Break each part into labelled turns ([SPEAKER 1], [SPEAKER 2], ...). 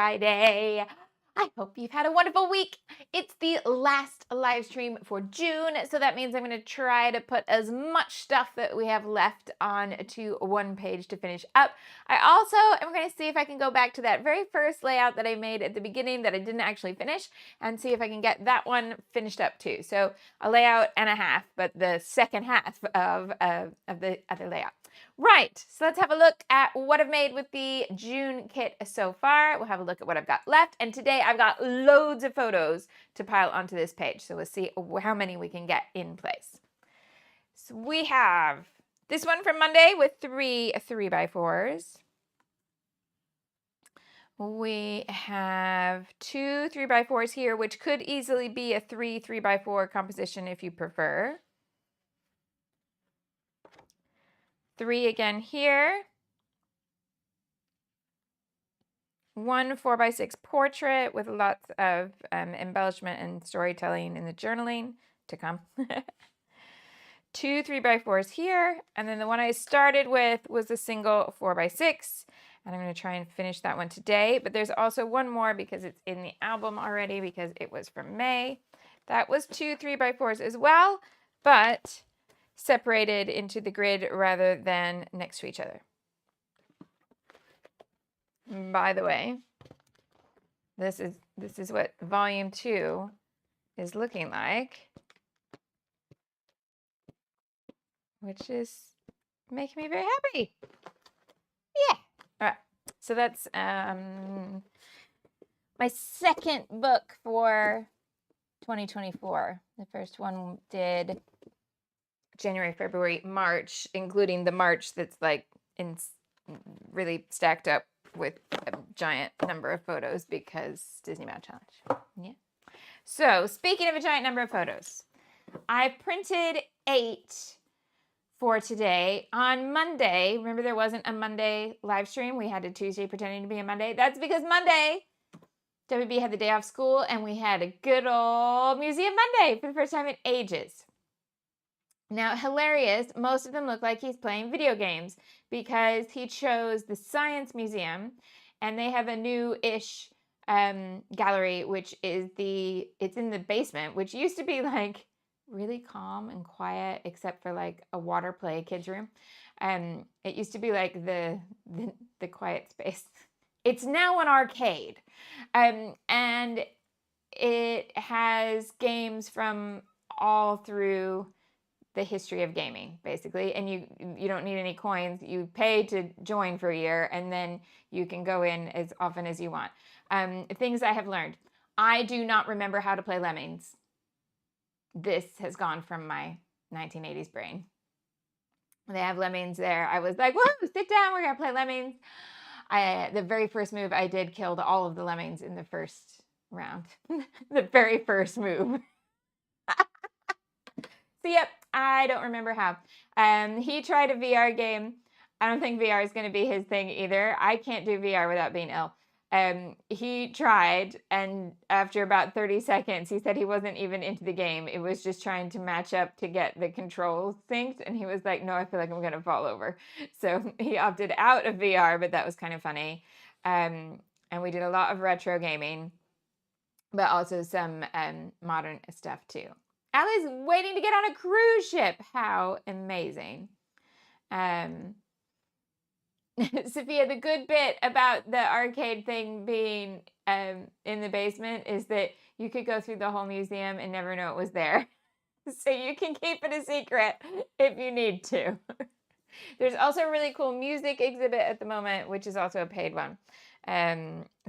[SPEAKER 1] Friday. I hope you've had a wonderful week. It's the last live stream for June, so that means I'm going to try to put as much stuff that we have left onto one page to finish up. I also am going to see if I can go back to that very first layout that I made at the beginning that I didn't actually finish and see if I can get that one finished up too. So a layout and a half, but the second half of the other layout. Right, so let's have a look at what I've made with the June kit so far. We'll have a look at what I've got left. And today I've got loads of photos to pile onto this page. So we'll see how many we can get in place. So we have this one from Monday with 3 3x4s. We have 2 3x4s here, which could easily be a 3 3x4 composition if you prefer. 3 again here. 1 4x6 portrait with lots of embellishment and storytelling in the journaling to come. 2 3x4s here. And then the one I started with was a single 4x6. And I'm going to try and finish that one today. But there's also one more because it's in the album already because it was from May. That was 2 3x4s as well, but separated into the grid rather than next to each other. By the way, this is what volume 2 is looking like, which is making me very happy. Yeah. All right. So that's my second book for 2024. The first one did January, February, March, including the March that's like really stacked up with a giant number of photos because Disney Math Challenge. Yeah. So speaking of a giant number of photos, I printed 8 for today. On Monday, remember there wasn't a Monday live stream. We had a Tuesday pretending to be a Monday. That's because Monday, WB had the day off school and we had a good old Museum Monday for the first time in ages. Now, hilarious, most of them look like he's playing video games because he chose the Science Museum and they have a new-ish gallery, which is it's in the basement, which used to be like really calm and quiet except for like a water play kids room. It used to be like the quiet space. It's now an arcade. And it has games from all through the history of gaming, basically, and you don't need any coins. You pay to join for a year, and then you can go in as often as you want. Things I have learned. I do not remember how to play Lemmings. This has gone from my 1980s brain. They have Lemmings there. I was like, whoa, sit down, we're gonna play Lemmings. The very first move I did killed all of the Lemmings in the first round. The very first move. So yep, I don't remember how. He tried a VR game. I don't think VR is going to be his thing either. I can't do VR without being ill. He tried, and after about 30 seconds, he said he wasn't even into the game. It was just trying to match up to get the controls synced, and he was like, no, I feel like I'm going to fall over. So he opted out of VR, but that was kind of funny. And we did a lot of retro gaming, but also some modern stuff too. Allie's waiting to get on a cruise ship. How amazing. Sophia, the good bit about the arcade thing being in the basement is that you could go through the whole museum and never know it was there. So you can keep it a secret if you need to. There's also a really cool music exhibit at the moment, which is also a paid one.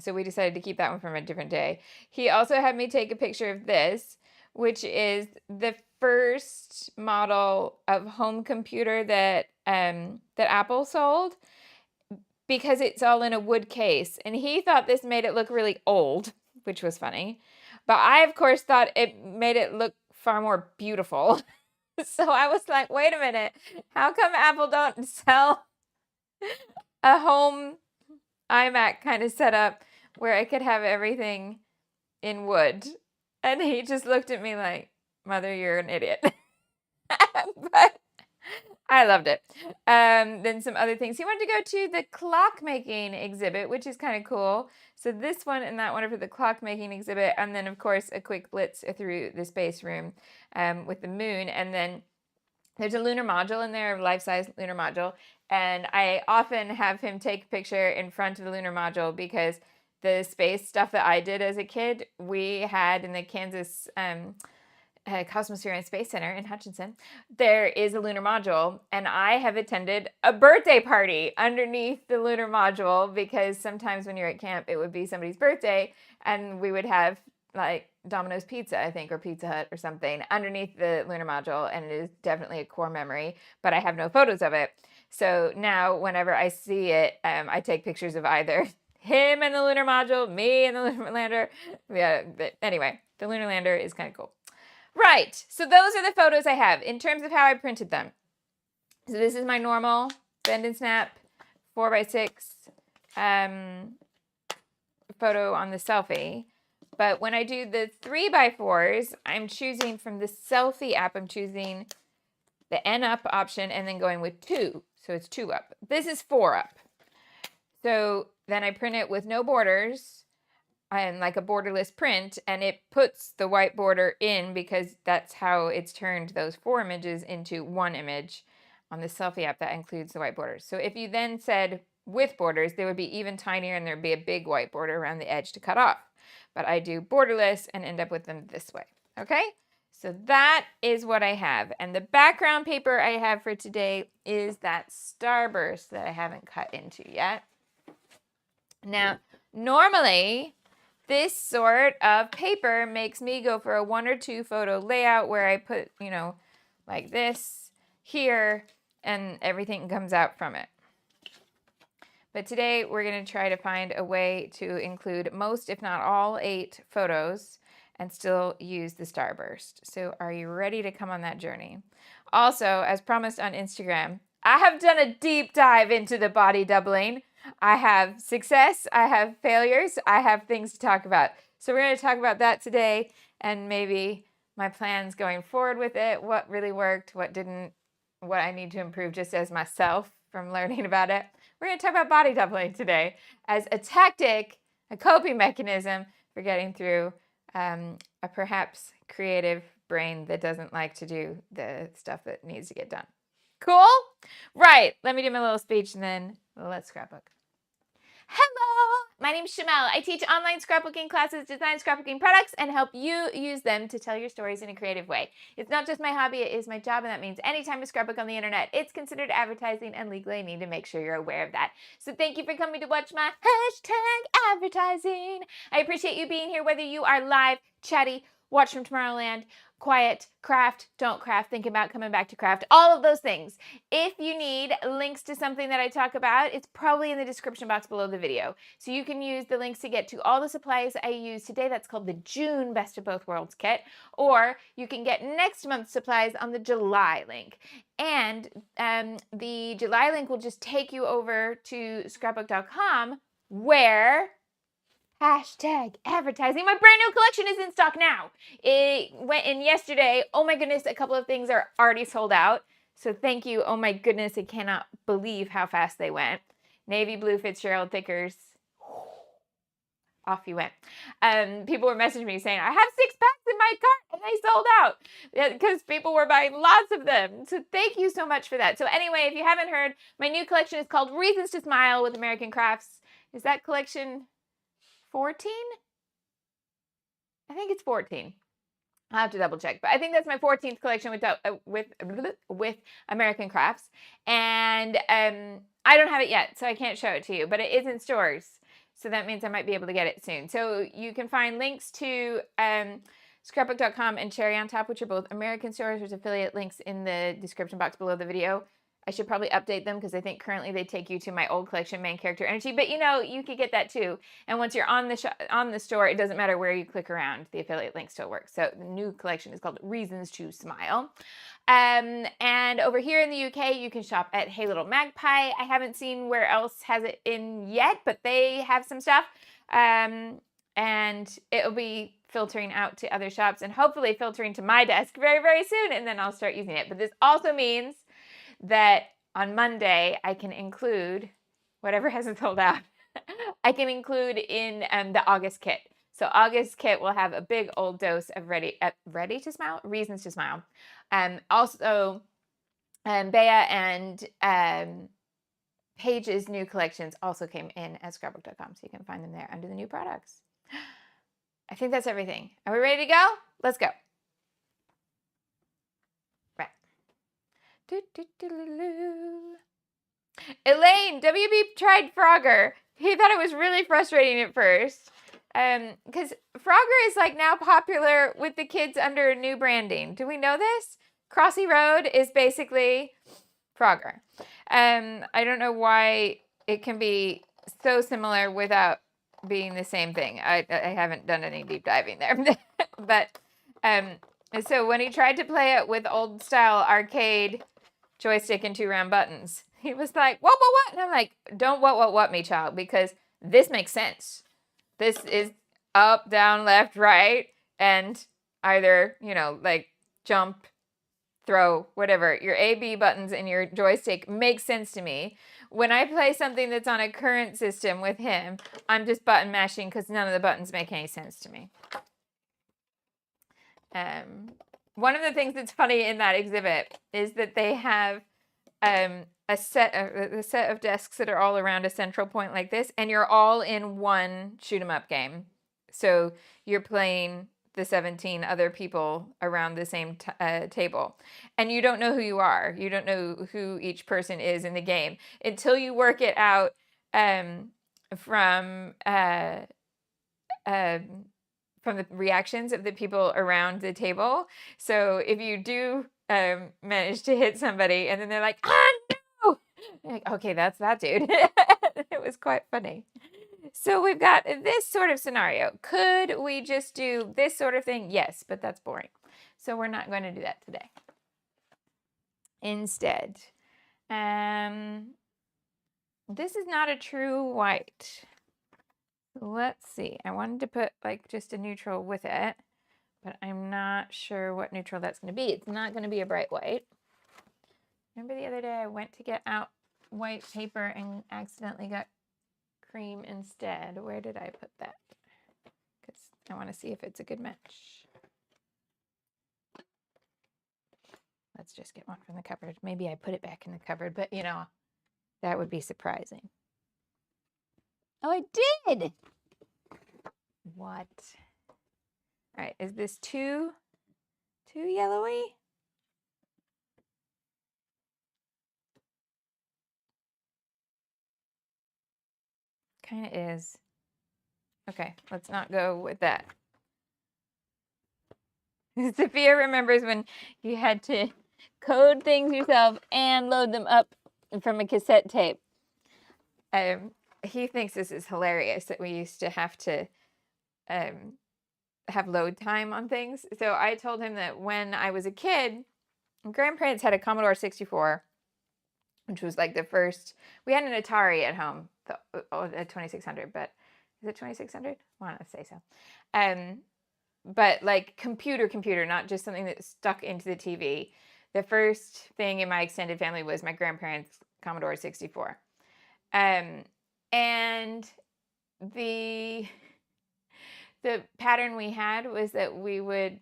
[SPEAKER 1] So we decided to keep that one from a different day. He also had me take a picture of this, which is the first model of home computer that Apple sold, because it's all in a wood case. And he thought this made it look really old, which was funny. But I, of course, thought it made it look far more beautiful. So I was like, wait a minute, how come Apple don't sell a home iMac kind of setup where I could have everything in wood? And he just looked at me like, Mother, you're an idiot. But I loved it. Then some other things. He wanted to go to the clockmaking exhibit, which is kind of cool. So this one and that one are for the clockmaking exhibit. And then, of course, a quick blitz through the space room with the moon. And then there's a lunar module in there, a life-size lunar module. And I often have him take a picture in front of the lunar module because the space stuff that I did as a kid, we had in the Kansas Cosmosphere and Space Center in Hutchinson, there is a lunar module, and I have attended a birthday party underneath the lunar module because sometimes when you're at camp, it would be somebody's birthday, and we would have like Domino's Pizza, I think, or Pizza Hut or something underneath the lunar module, and it is definitely a core memory, but I have no photos of it. So now whenever I see it, I take pictures of either him and the lunar module, me and the lunar lander. Yeah, but anyway, the lunar lander is kind of cool. Right, so those are the photos I have in terms of how I printed them. So this is my normal bend and snap 4x6 photo on the selfie. But when I do the 3x4s, I'm choosing from the selfie app, I'm choosing the N up option and then going with 2. So it's 2 up. This is 4 up. So then I print it with no borders and like a borderless print, and it puts the white border in because that's how it's turned those 4 images into 1 image on the selfie app that includes the white borders. So if you then said with borders, they would be even tinier and there'd be a big white border around the edge to cut off. But I do borderless and end up with them this way. Okay? So that is what I have. And the background paper I have for today is that starburst that I haven't cut into yet. Now, normally, this sort of paper makes me go for a 1 or 2 photo layout where I put, you know, like this here and everything comes out from it. But today we're going to try to find a way to include most, if not all, 8 photos and still use the starburst. So are you ready to come on that journey? Also, as promised on Instagram, I have done a deep dive into the body doubling. I have success, I have failures, I have things to talk about. So we're going to talk about that today and maybe my plans going forward with it, what really worked, what didn't, what I need to improve just as myself from learning about it. We're going to talk about body doubling today as a tactic, a coping mechanism for getting through a perhaps creative brain that doesn't like to do the stuff that needs to get done. Cool? Right. Let me do my little speech and then let's scrapbook. Hello, my name's Shimelle. I teach online scrapbooking classes, design scrapbooking products, and help you use them to tell your stories in a creative way. It's not just my hobby, it is my job, and that means anytime you scrapbook on the internet, it's considered advertising, and legally I need to make sure you're aware of that. So thank you for coming to watch my #advertising. I appreciate you being here, whether you are live, chatty, watch from Tomorrowland, quiet, craft, don't craft, think about coming back to craft, all of those things. If you need links to something that I talk about, it's probably in the description box below the video. So you can use the links to get to all the supplies I use today. That's called the June Best of Both Worlds kit. Or you can get next month's supplies on the July link. And the July link will just take you over to scrapbook.com where #advertising. My brand new collection is in stock now. It went in yesterday. Oh my goodness, a couple of things are already sold out. So thank you. Oh my goodness, I cannot believe how fast they went. Navy blue Fitzgerald Thickers. Off you went. People were messaging me saying, I have 6 packs in my cart and they sold out because people were buying lots of them. So thank you so much for that. So anyway, if you haven't heard, my new collection is called Reasons to Smile with American Crafts. Is that collection 14? I think it's 14. I'll have to double check, but I think that's my 14th collection with American Crafts, and I don't have it yet, so I can't show it to you, but it is in stores, so that means I might be able to get it soon. So you can find links to scrapbook.com and Cherry on Top, which are both American stores. There's affiliate links in the description box below the video. I should probably update them because I think currently they take you to my old collection, Main Character Energy. But you know, you could get that too. And once you're on the store, it doesn't matter where you click around. The affiliate link still works. So the new collection is called Reasons to Smile. And over here in the UK, you can shop at Hey Little Magpie. I haven't seen where else has it in yet, but they have some stuff. And it'll be filtering out to other shops and hopefully filtering to my desk very, very soon. And then I'll start using it. But this also means that on Monday I can include whatever hasn't sold out. I can include in the August kit. So August kit will have a big old dose of ready to smile, reasons to smile. Also, Bea and Paige's new collections also came in at scrapbook.com, so you can find them there under the new products. I think that's everything. Are we ready to go? Let's go. Right. Elaine, WB tried Frogger. He thought it was really frustrating at first. Because Frogger is like now popular with the kids under new branding. Do we know this? Crossy Road is basically Frogger. I don't know why it can be so similar without being the same thing. I haven't done any deep diving there. But so when he tried to play it with old style arcade joystick and 2 round buttons, he was like, what? And I'm like, don't what me, child, because this makes sense. This is up, down, left, right, and either, like jump, throw, whatever. Your A, B buttons in your joystick make sense to me. When I play something that's on a current system with him, I'm just button mashing because none of the buttons make any sense to me. One of the things that's funny in that exhibit is that they have a set of desks that are all around a central point like this, and you're all in one shoot 'em up game. So you're playing the 17 other people around the same table, and you don't know who you are. You don't know who each person is in the game until you work it out from the reactions of the people around the table. So if you do manage to hit somebody and then they're like, no! You're like, okay, that's that dude. It was quite funny. So we've got this sort of scenario. Could we just do this sort of thing? Yes, but that's boring. So we're not going to do that today. Instead, this is not a true white. Let's see. I wanted to put like just a neutral with it, but I'm not sure what neutral that's going to be. It's not going to be a bright white. Remember the other day I went to get out white paper and accidentally got cream instead. Where did I put that? Because I want to see if it's a good match. Let's just get one from the cupboard. Maybe I put it back in the cupboard, but that would be surprising. Oh, I did. What? All right, is this too yellowy? Kind of is. Okay, let's not go with that. Sophia remembers when you had to code things yourself and load them up from a cassette tape. He thinks this is hilarious that we used to have to have load time on things. So I told him that when I was a kid, grandparents had a Commodore 64, which was like the first. We had an Atari at home, a 2600, but is it 2600? I want to say so. But like computer, not just something that stuck into the TV. The first thing in my extended family was my grandparents' Commodore 64. And the pattern we had was that we would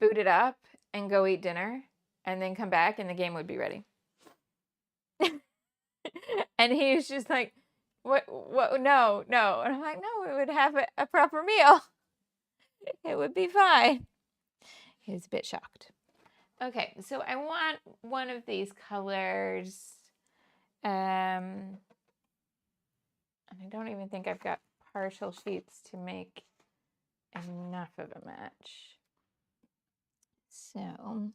[SPEAKER 1] boot it up and go eat dinner and then come back and the game would be ready. And he was just like, what, no. And I'm like, no, we would have a proper meal. It would be fine. He was a bit shocked. Okay, so I want one of these colors. And I don't even think I've got partial sheets to make enough of a match. So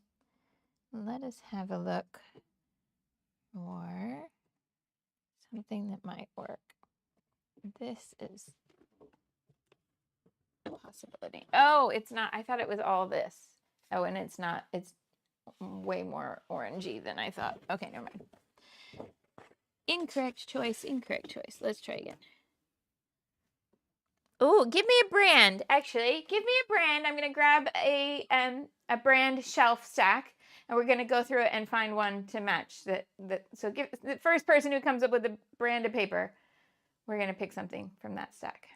[SPEAKER 1] let us have a look for something that might work. This is a possibility. Oh, it's not. I thought it was all this. Oh, and it's not. It's way more orangey than I thought. Okay, never mind. Incorrect choice. Let's try again. Oh, give me a brand. Actually, give me a brand. I'm going to grab a brand shelf stack And we're going to go through it and find one to match. So give the first person who comes up with a brand of paper, we're going to pick something from that stack.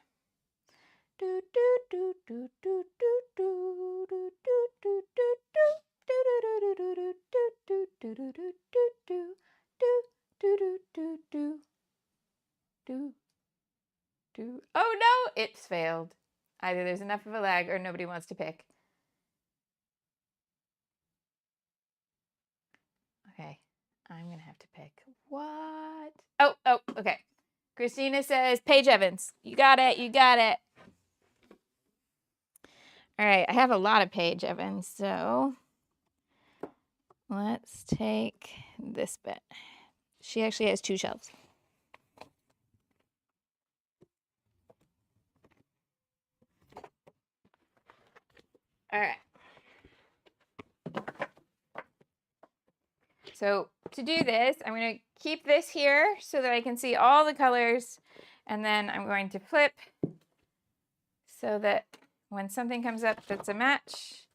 [SPEAKER 1] Oh no, it's failed. Either there's enough of a lag or nobody wants to pick. Okay, I'm going to have to pick. What? Oh, okay. Christina says, Paige Evans. You got it, you got it. All right, I have a lot of Paige Evans, so let's take this bit. She actually has 2 shelves. All right. So to do this, I'm going to keep this here so that I can see all the colors, and then I'm going to flip so that when something comes up that's a match,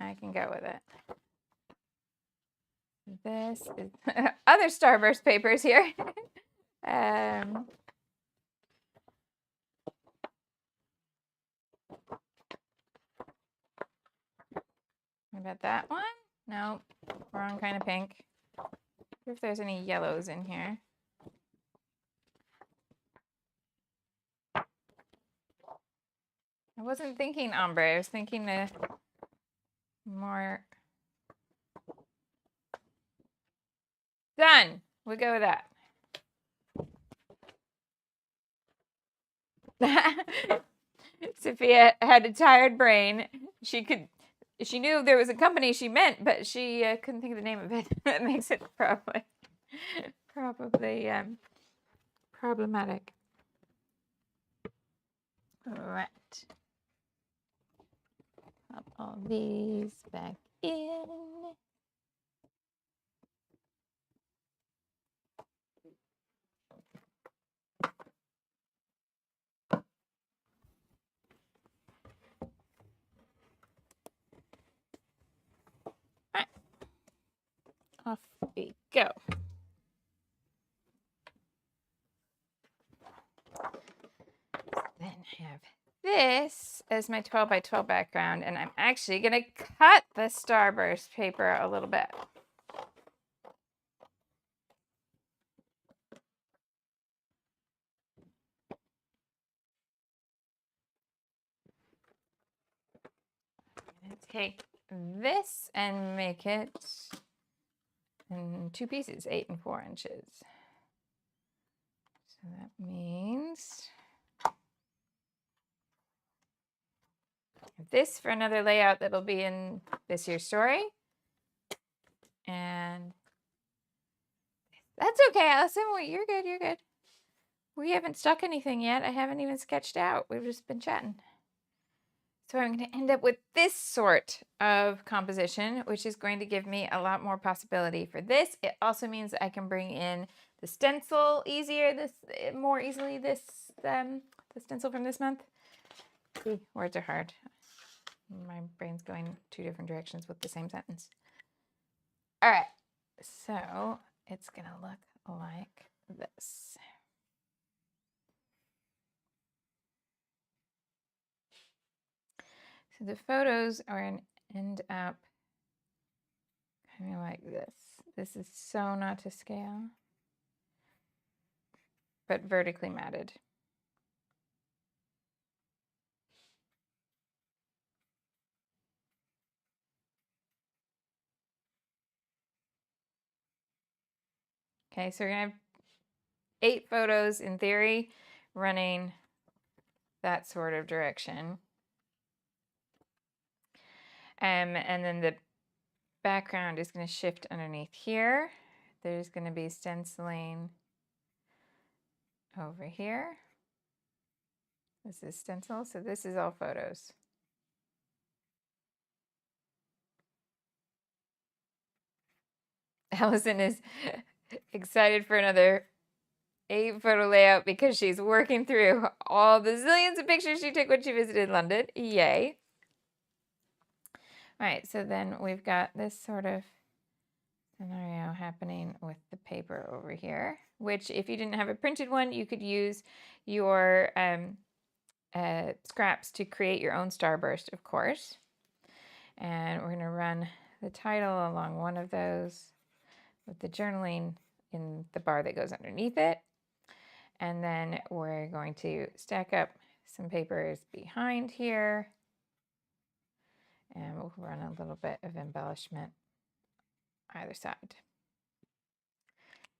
[SPEAKER 1] I can go with it. This is other Starburst papers here. How about that one? No, wrong kind of pink. See if there's any yellows in here. I wasn't thinking ombre. I was thinking the more... Done. We'll go with that. Sophia had a tired brain. She knew there was a company she meant, but she couldn't think of the name of it. That makes it probably problematic. All right. Pop all these back in. Right. Off we go. Then I have this as my 12 by 12 background, and I'm actually going to cut the Starburst paper a little bit. I'm going to take this and make it in 2 pieces, 8 and 4 inches. So that means this for another layout that'll be in this year's story. And that's okay, Allison. Well, you're good, you're good. We haven't stuck anything yet. I haven't even sketched out. We've just been chatting. So I'm going to end up with this sort of composition, which is going to give me a lot more possibility for this. It also means that I can bring in the stencil more easily, the stencil from this month. Ooh, words are hard. My brain's going 2 different directions with the same sentence. All right, so it's going to look like this. So the photos are going to end up kind of like this. This is so not to scale, but vertically matted. Okay, so we're going to have 8 photos in theory running that sort of direction. And then the background is going to shift underneath here. There's going to be stenciling over here. This is stencil, so this is all photos. Allison is excited for another 8 photo layout because she's working through all the zillions of pictures she took when she visited London. Yay. All right, so then we've got this sort of scenario happening with the paper over here, which if you didn't have a printed one, you could use your scraps to create your own starburst, of course. And we're going to run the title along one of those with the journaling in the bar that goes underneath it. And then we're going to stack up some papers behind here. And we'll run a little bit of embellishment either side.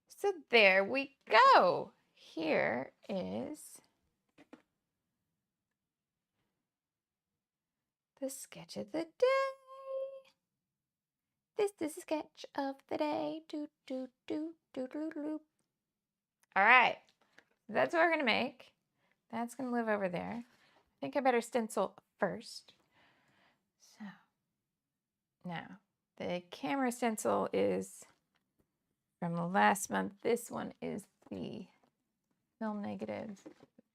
[SPEAKER 1] So there we go. Here is the sketch of the day. This is a sketch of the day. Do, do, do, do, do, do. All right. That's what we're going to make. That's going to live over there. I think I better stencil first. So now the camera stencil is from last month. This one is the film negative.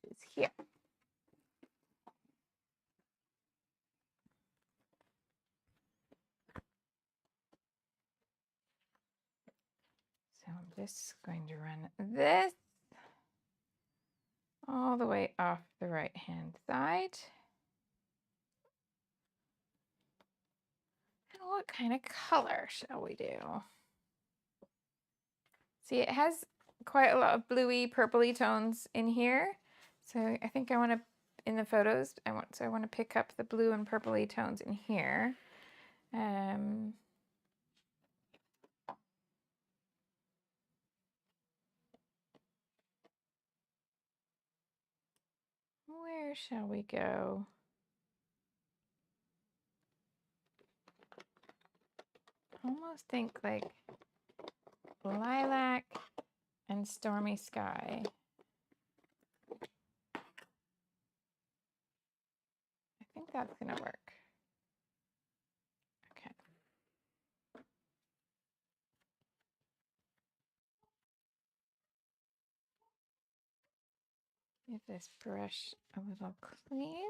[SPEAKER 1] It's here. So I'm just going to run this all the way off the right hand side. And what kind of color shall we do? See, it has quite a lot of bluey, purpley tones in here. So I think I want to, in the photos, I want to pick up the blue and purpley tones in here. Where shall we go? Almost think like lilac and stormy sky. I think that's going to work. Okay. Give this brush a little clean.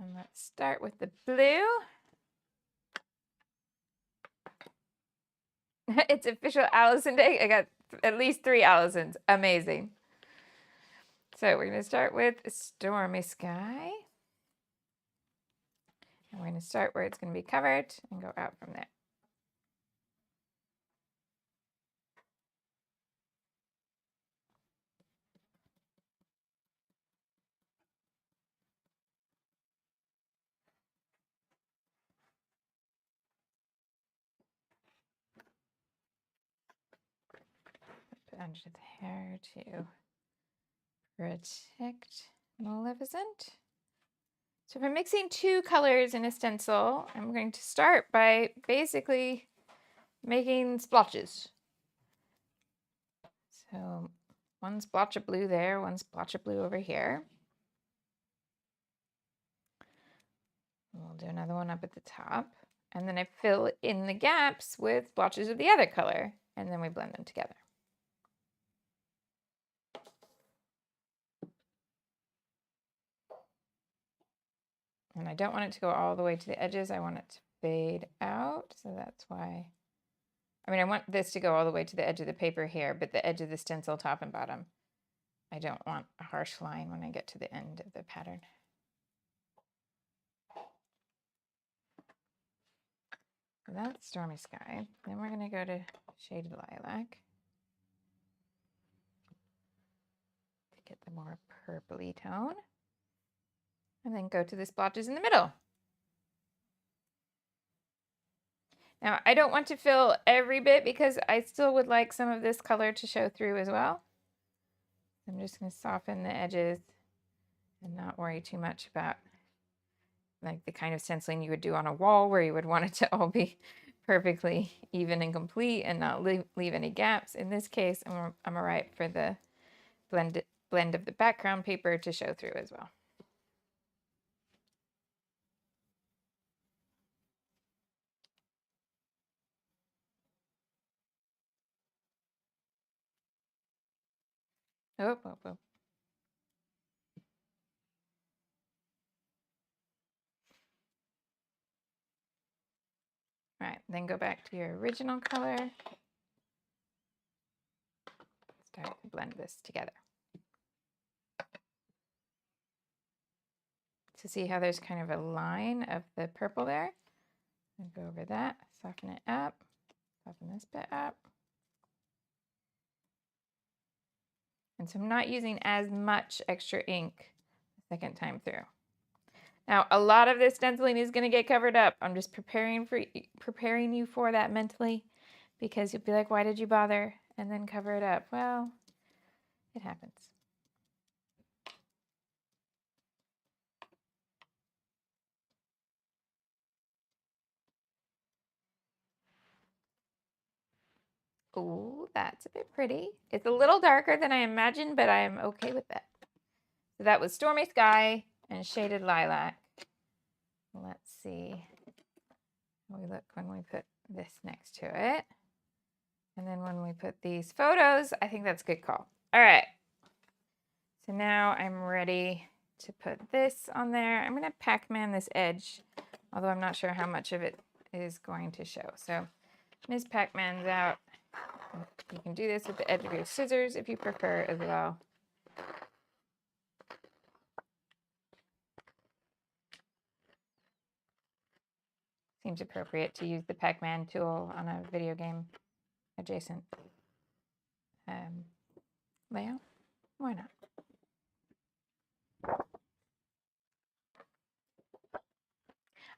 [SPEAKER 1] And let's start with the blue. It's official Allison Day. I got at least 3 Allisons. Amazing. So we're going to start with Stormy Sky. And we're going to start where it's going to be covered and go out from there. Under the hair to protect Maleficent. So if I'm mixing 2 colors in a stencil, I'm going to start by basically making splotches. So one splotch of blue there, one splotch of blue over here. We'll do another one up at the top. And then I fill in the gaps with splotches of the other color, and then we blend them together. And I don't want it to go all the way to the edges. I want it to fade out. So that's why, I mean, I want this to go all the way to the edge of the paper here, but the edge of the stencil, top and bottom, I don't want a harsh line when I get to the end of the pattern. So that's Stormy Sky. Then we're going to go to Shaded Lilac to get the more purpley tone. And then go to the splotches in the middle. Now, I don't want to fill every bit because I still would like some of this color to show through as well. I'm just going to soften the edges and not worry too much about like the kind of stenciling you would do on a wall where you would want it to all be perfectly even and complete and not leave any gaps. In this case, I'm all right for the blend of the background paper to show through as well. Oh, oh, oh. All right, then go back to your original color. Start to blend this together. To see how there's kind of a line of the purple there. And go over that, soften it up, soften this bit up. And so I'm not using as much extra ink the second time through. Now, a lot of this stenciling is going to get covered up. I'm just preparing you for that mentally, because you'll be like, why did you bother? And then cover it up. Well, it happens. Oh, that's a bit pretty. It's a little darker than I imagined, but I am okay with that. So that was Stormy Sky and Shaded Lilac. Let's see how we look when we put this next to it. And then when we put these photos, I think that's a good call. All right. So now I'm ready to put this on there. I'm going to Pac-Man this edge, although I'm not sure how much of it is going to show. So Ms. Pac-Man's out. You can do this with the edge of your scissors if you prefer as well. Seems appropriate to use the Pac-Man tool on a video game adjacent layout. Why not?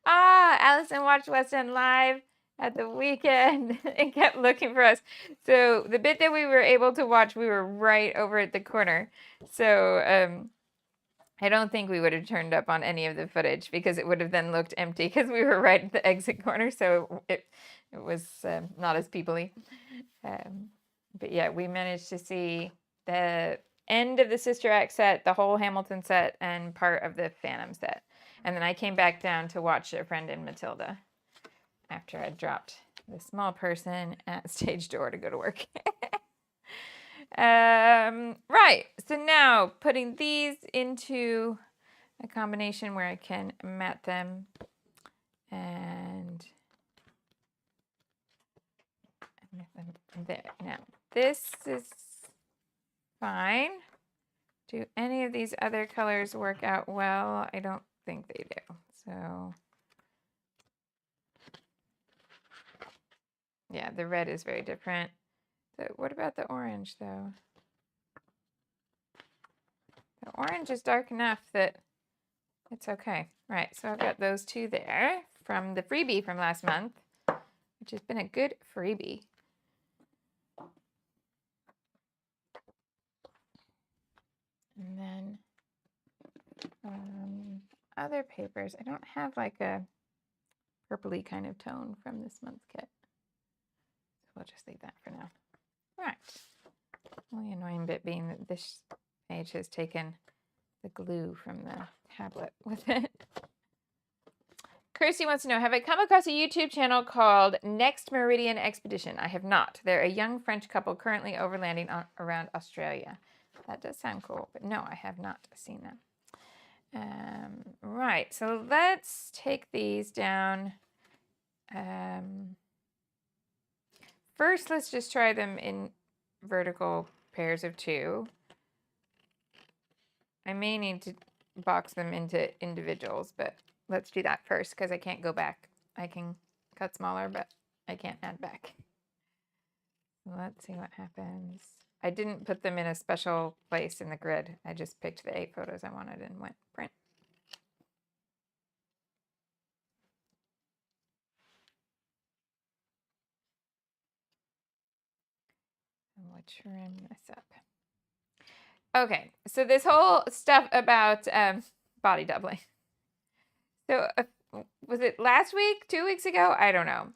[SPEAKER 1] Ah, Allison watched West End Live at the weekend and kept looking for us. So the bit that we were able to watch, we were right over at the corner. So I don't think we would have turned up on any of the footage because it would have then looked empty because we were right at the exit corner. So it was not as people-y. But yeah, we managed to see the end of the Sister Act set, the whole Hamilton set, and part of the Phantom set. And then I came back down to watch A Friend in Matilda after I dropped the small person at stage door to go to work. Right, so now putting these into a combination where I can mat them and there. Now, this is fine. Do any of these other colors work out well? I don't think they do. So, yeah, the red is very different. So what about the orange, though? The orange is dark enough that it's okay. Right, so I've got those two there from the freebie from last month, which has been a good freebie. And then other papers. I don't have like a purpley kind of tone from this month's kit. So we'll just leave that for now. Right. Only annoying bit being that this page has taken the glue from the tablet with it. Kirsty wants to know, have I come across a YouTube channel called Next Meridian Expedition? I have not. They're a young French couple currently overlanding around Australia. That does sound cool, but no, I have not seen them. Right, so let's take these down. First, let's just try them in vertical pairs of 2. I may need to box them into individuals, but let's do that first because I can't go back. I can cut smaller, but I can't add back. Let's see what happens. I didn't put them in a special place in the grid. I just picked the 8 photos I wanted and went print. And we'll trim this up. Okay, so this whole stuff about body doubling. So was it last week, 2 weeks ago? I don't know.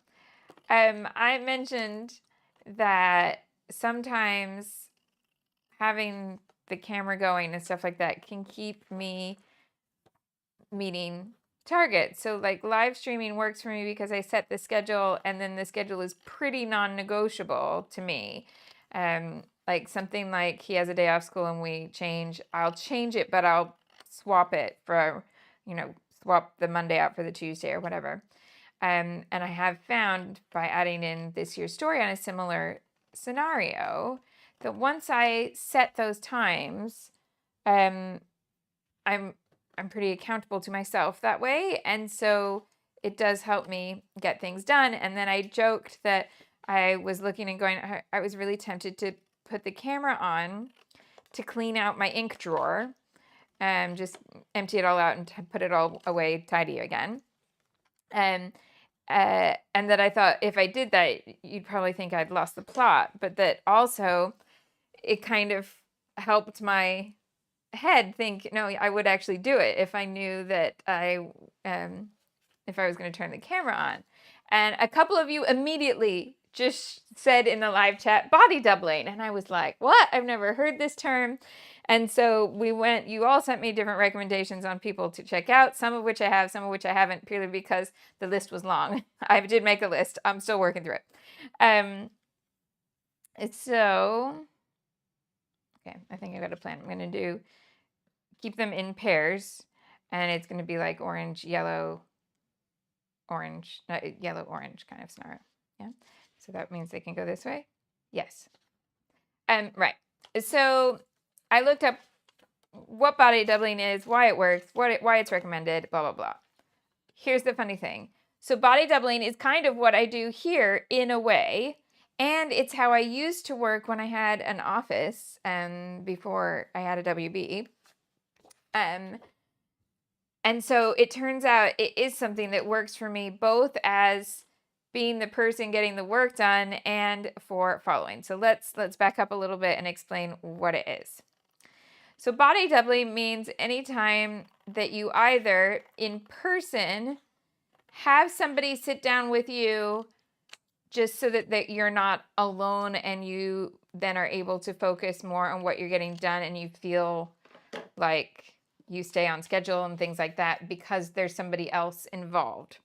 [SPEAKER 1] I mentioned that sometimes having the camera going and stuff like that can keep me meeting targets. So like live streaming works for me because I set the schedule and then the schedule is pretty non-negotiable to me. like something like he has a day off school and we change, I'll change it, but I'll swap it for, swap the Monday out for the Tuesday or whatever. And I have found by adding in this year's story on a similar scenario that once I set those times, I'm pretty accountable to myself that way. And so it does help me get things done. And then I joked that I was looking and going, I was really tempted to put the camera on to clean out my ink drawer and just empty it all out and put it all away tidy again. And that I thought if I did that, you'd probably think I'd lost the plot, but that also it kind of helped my head think, no, I would actually do it if I knew that if I was going to turn the camera on. And a couple of you immediately just said in the live chat, body doubling. And I was like, what? I've never heard this term. And so you all sent me different recommendations on people to check out, some of which I have, some of which I haven't, purely because the list was long. I did make a list. I'm still working through it. Okay, I think I got a plan. I'm going to keep them in pairs, and it's going to be like orange, yellow, orange, yellow, orange kind of scenario. Yeah. So that means they can go this way. Yes. Right. So I looked up what body doubling is, why it works, why it's recommended, blah, blah, blah. Here's the funny thing. So body doubling is kind of what I do here in a way. And it's how I used to work when I had an office before I had a WB. And so it turns out it is something that works for me both as being the person getting the work done and for following. So let's back up a little bit and explain what it is. So body doubling means anytime that you either in person have somebody sit down with you just so that you're not alone and you then are able to focus more on what you're getting done and you feel like you stay on schedule and things like that because there's somebody else involved.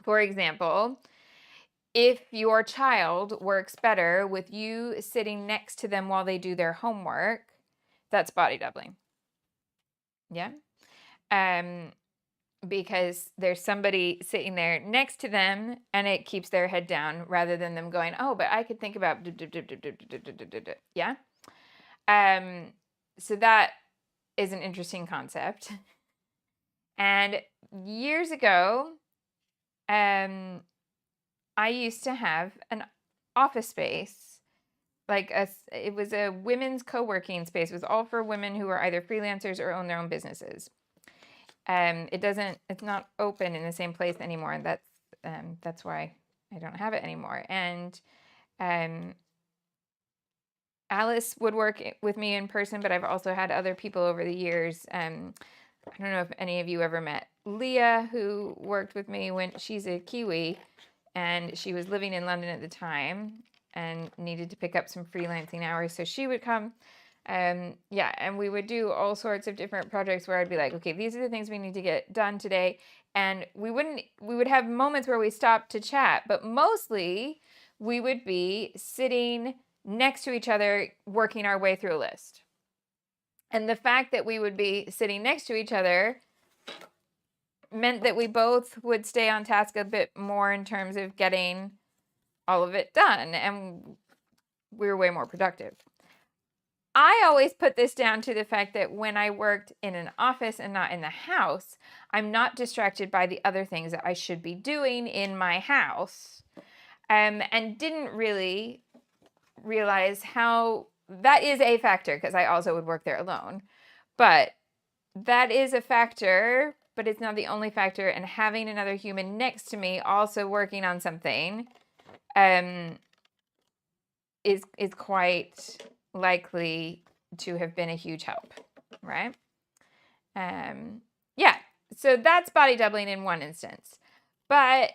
[SPEAKER 1] For example, if your child works better with you sitting next to them while they do their homework, that's body doubling. Yeah. Because there's somebody sitting there next to them and it keeps their head down rather than them going, oh, but I could think about, yeah. So that is an interesting concept. And years ago, I used to have an office space, it was a women's co-working space. It was all for women who are either freelancers or own their own businesses. It's not open in the same place anymore. And that's why I don't have it anymore. And Alice would work with me in person, but I've also had other people over the years. I don't know if any of you ever met Leah, who worked with me when she's a Kiwi and she was living in London at the time and needed to pick up some freelancing hours. So she would come. And we would do all sorts of different projects where I'd be like, okay, these are the things we need to get done today. And we would have moments where we stopped to chat, but mostly we would be sitting next to each other, working our way through a list. And the fact that we would be sitting next to each other meant that we both would stay on task a bit more in terms of getting all of it done. And we were way more productive. I always put this down to the fact that when I worked in an office and not in the house, I'm not distracted by the other things that I should be doing in my house, and didn't really realize how that is a factor, because I also would work there alone. But that is a factor, but it's not the only factor. And having another human next to me also working on something is quite likely to have been a huge help, right? So that's body doubling in one instance. But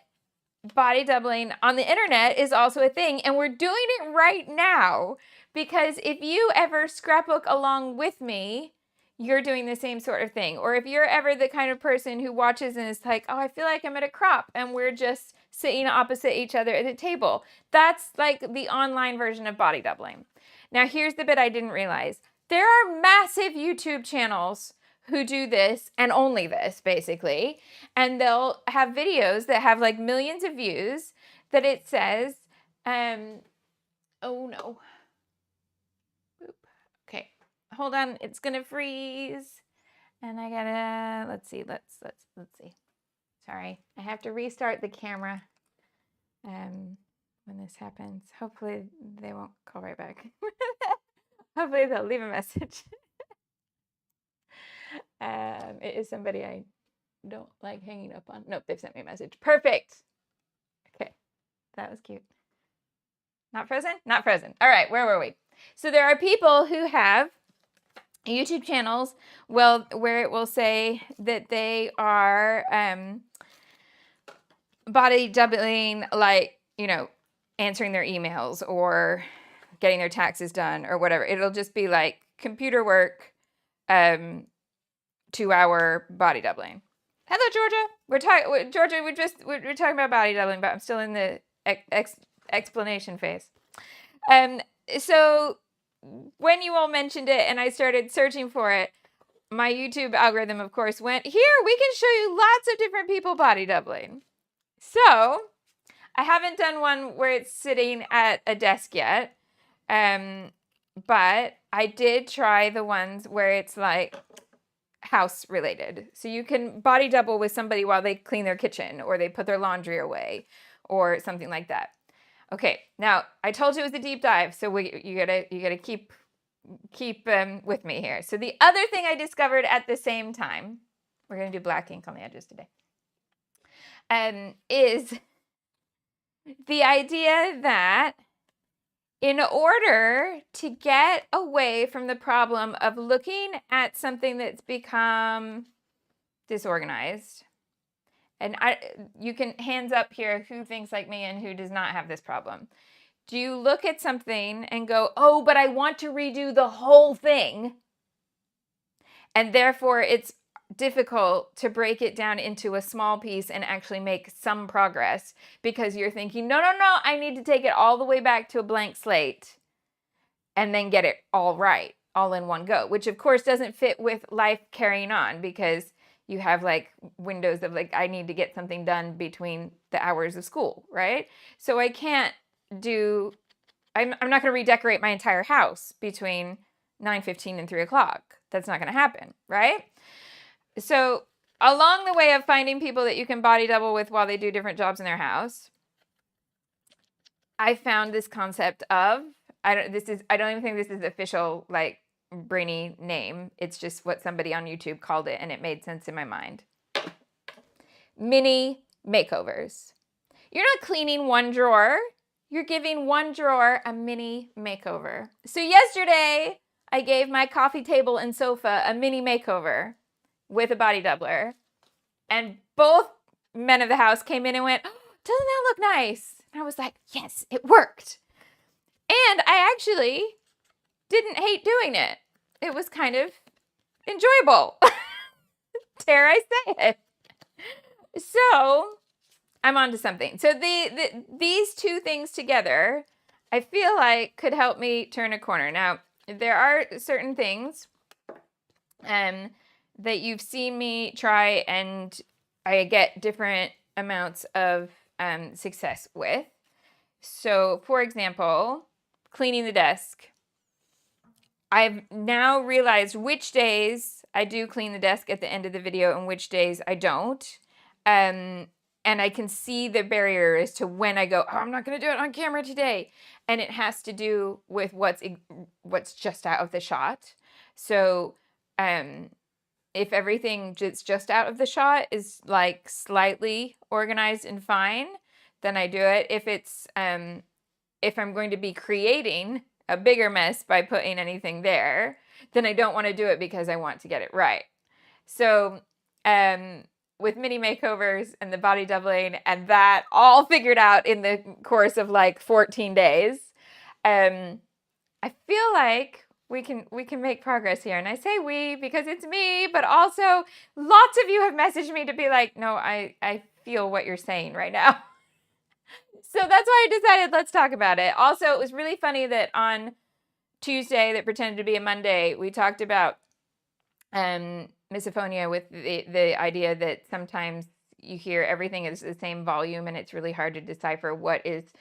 [SPEAKER 1] body doubling on the internet is also a thing, and we're doing it right now, because if you ever scrapbook along with me, you're doing the same sort of thing. Or if you're ever the kind of person who watches and is like, oh, I feel like I'm at a crop and we're just sitting opposite each other at a table, that's like the online version of body doubling. Now, here's the bit I didn't realize. There are massive YouTube channels who do this and only this, basically. And they'll have videos that have like millions of views that it says, oh no. Boop. Okay, hold on. It's going to freeze. And I gotta, let's see. Sorry, I have to restart the camera when this happens. Hopefully they won't call right back. Hopefully they'll leave a message. It is somebody I don't like hanging up on. Nope, they've sent me a message. Perfect. Okay, that was cute. Not frozen? Not frozen. All right, where were we? So there are people who have YouTube channels, well, where it will say that they are body doubling, like, you know, answering their emails or getting their taxes done or whatever. It'll just be like computer work, 2-hour body doubling. Hello, Georgia. We're talking about body doubling, but I'm still in the explanation phase. So when you all mentioned it and I started searching for it, my YouTube algorithm, of course, went, here, we can show you lots of different people body doubling. So I haven't done one where it's sitting at a desk yet, but I did try the ones where it's like house related. So you can body double with somebody while they clean their kitchen or they put their laundry away or something like that. Okay, now I told you it was a deep dive, so you gotta keep with me here. So the other thing I discovered at the same time, we're gonna do black ink on the edges today, is the idea that in order to get away from the problem of looking at something that's become disorganized, and you can hands up here who thinks like me and who does not have this problem. Do you look at something and go, oh, but I want to redo the whole thing, and therefore it's difficult to break it down into a small piece and actually make some progress because you're thinking, no, I need to take it all the way back to a blank slate and then get it all right, all in one go, which of course doesn't fit with life carrying on because you have like windows of like, I need to get something done between the hours of school, right? So I can't do, I'm not going to redecorate my entire house between 9:15 and 3 o'clock. That's not going to happen, right? So along the way of finding people that you can body double with while they do different jobs in their house, I found this concept of, I don't even think this is official, like, brainy name. It's just what somebody on YouTube called it, and it made sense in my mind. Mini makeovers. You're not cleaning one drawer. You're giving one drawer a mini makeover. So yesterday, I gave my coffee table and sofa a mini makeover with a body doubler. And both men of the house came in and went, oh, doesn't that look nice? And I was like, yes, it worked. And I actually didn't hate doing it. It was kind of enjoyable. Dare I say it? So I'm on to something. So these two things together, I feel like could help me turn a corner. Now, there are certain things that you've seen me try and I get different amounts of success with. So, for example, cleaning the desk. I've now realized which days I do clean the desk at the end of the video and which days I don't. And I can see the barrier as to when I go, oh, I'm not going to do it on camera today. And it has to do with what's just out of the shot. So, if everything just out of the shot is like slightly organized and fine, then I do it. If it's if I'm going to be creating a bigger mess by putting anything there, then I don't want to do it because I want to get it right. So with mini makeovers and the body doubling and that all figured out in the course of like 14 days, I feel like we can make progress here. And I say we because it's me, but also lots of you have messaged me to be like, no, I feel what you're saying right now. So that's why I decided let's talk about it. Also, it was really funny that on Tuesday that pretended to be a Monday, we talked about misophonia with the idea that sometimes you hear everything is the same volume and it's really hard to decipher what is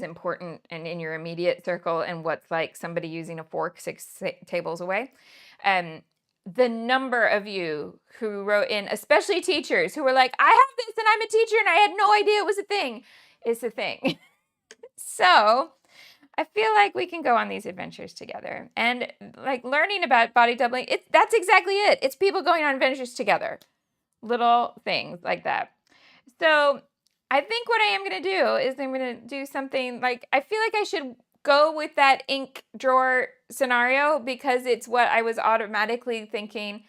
[SPEAKER 1] important and in your immediate circle and what's like somebody using a fork 6 tables away. The number of you who wrote in, especially teachers who were like, I have this and I'm a teacher and I had no idea it was a thing, is a thing. So I feel like we can go on these adventures together. And like learning about body doubling, that's exactly it. It's people going on adventures together. Little things like that. So I think what I am going to do is I'm going to do something like, I feel like I should go with that ink drawer scenario because it's what I was automatically thinking.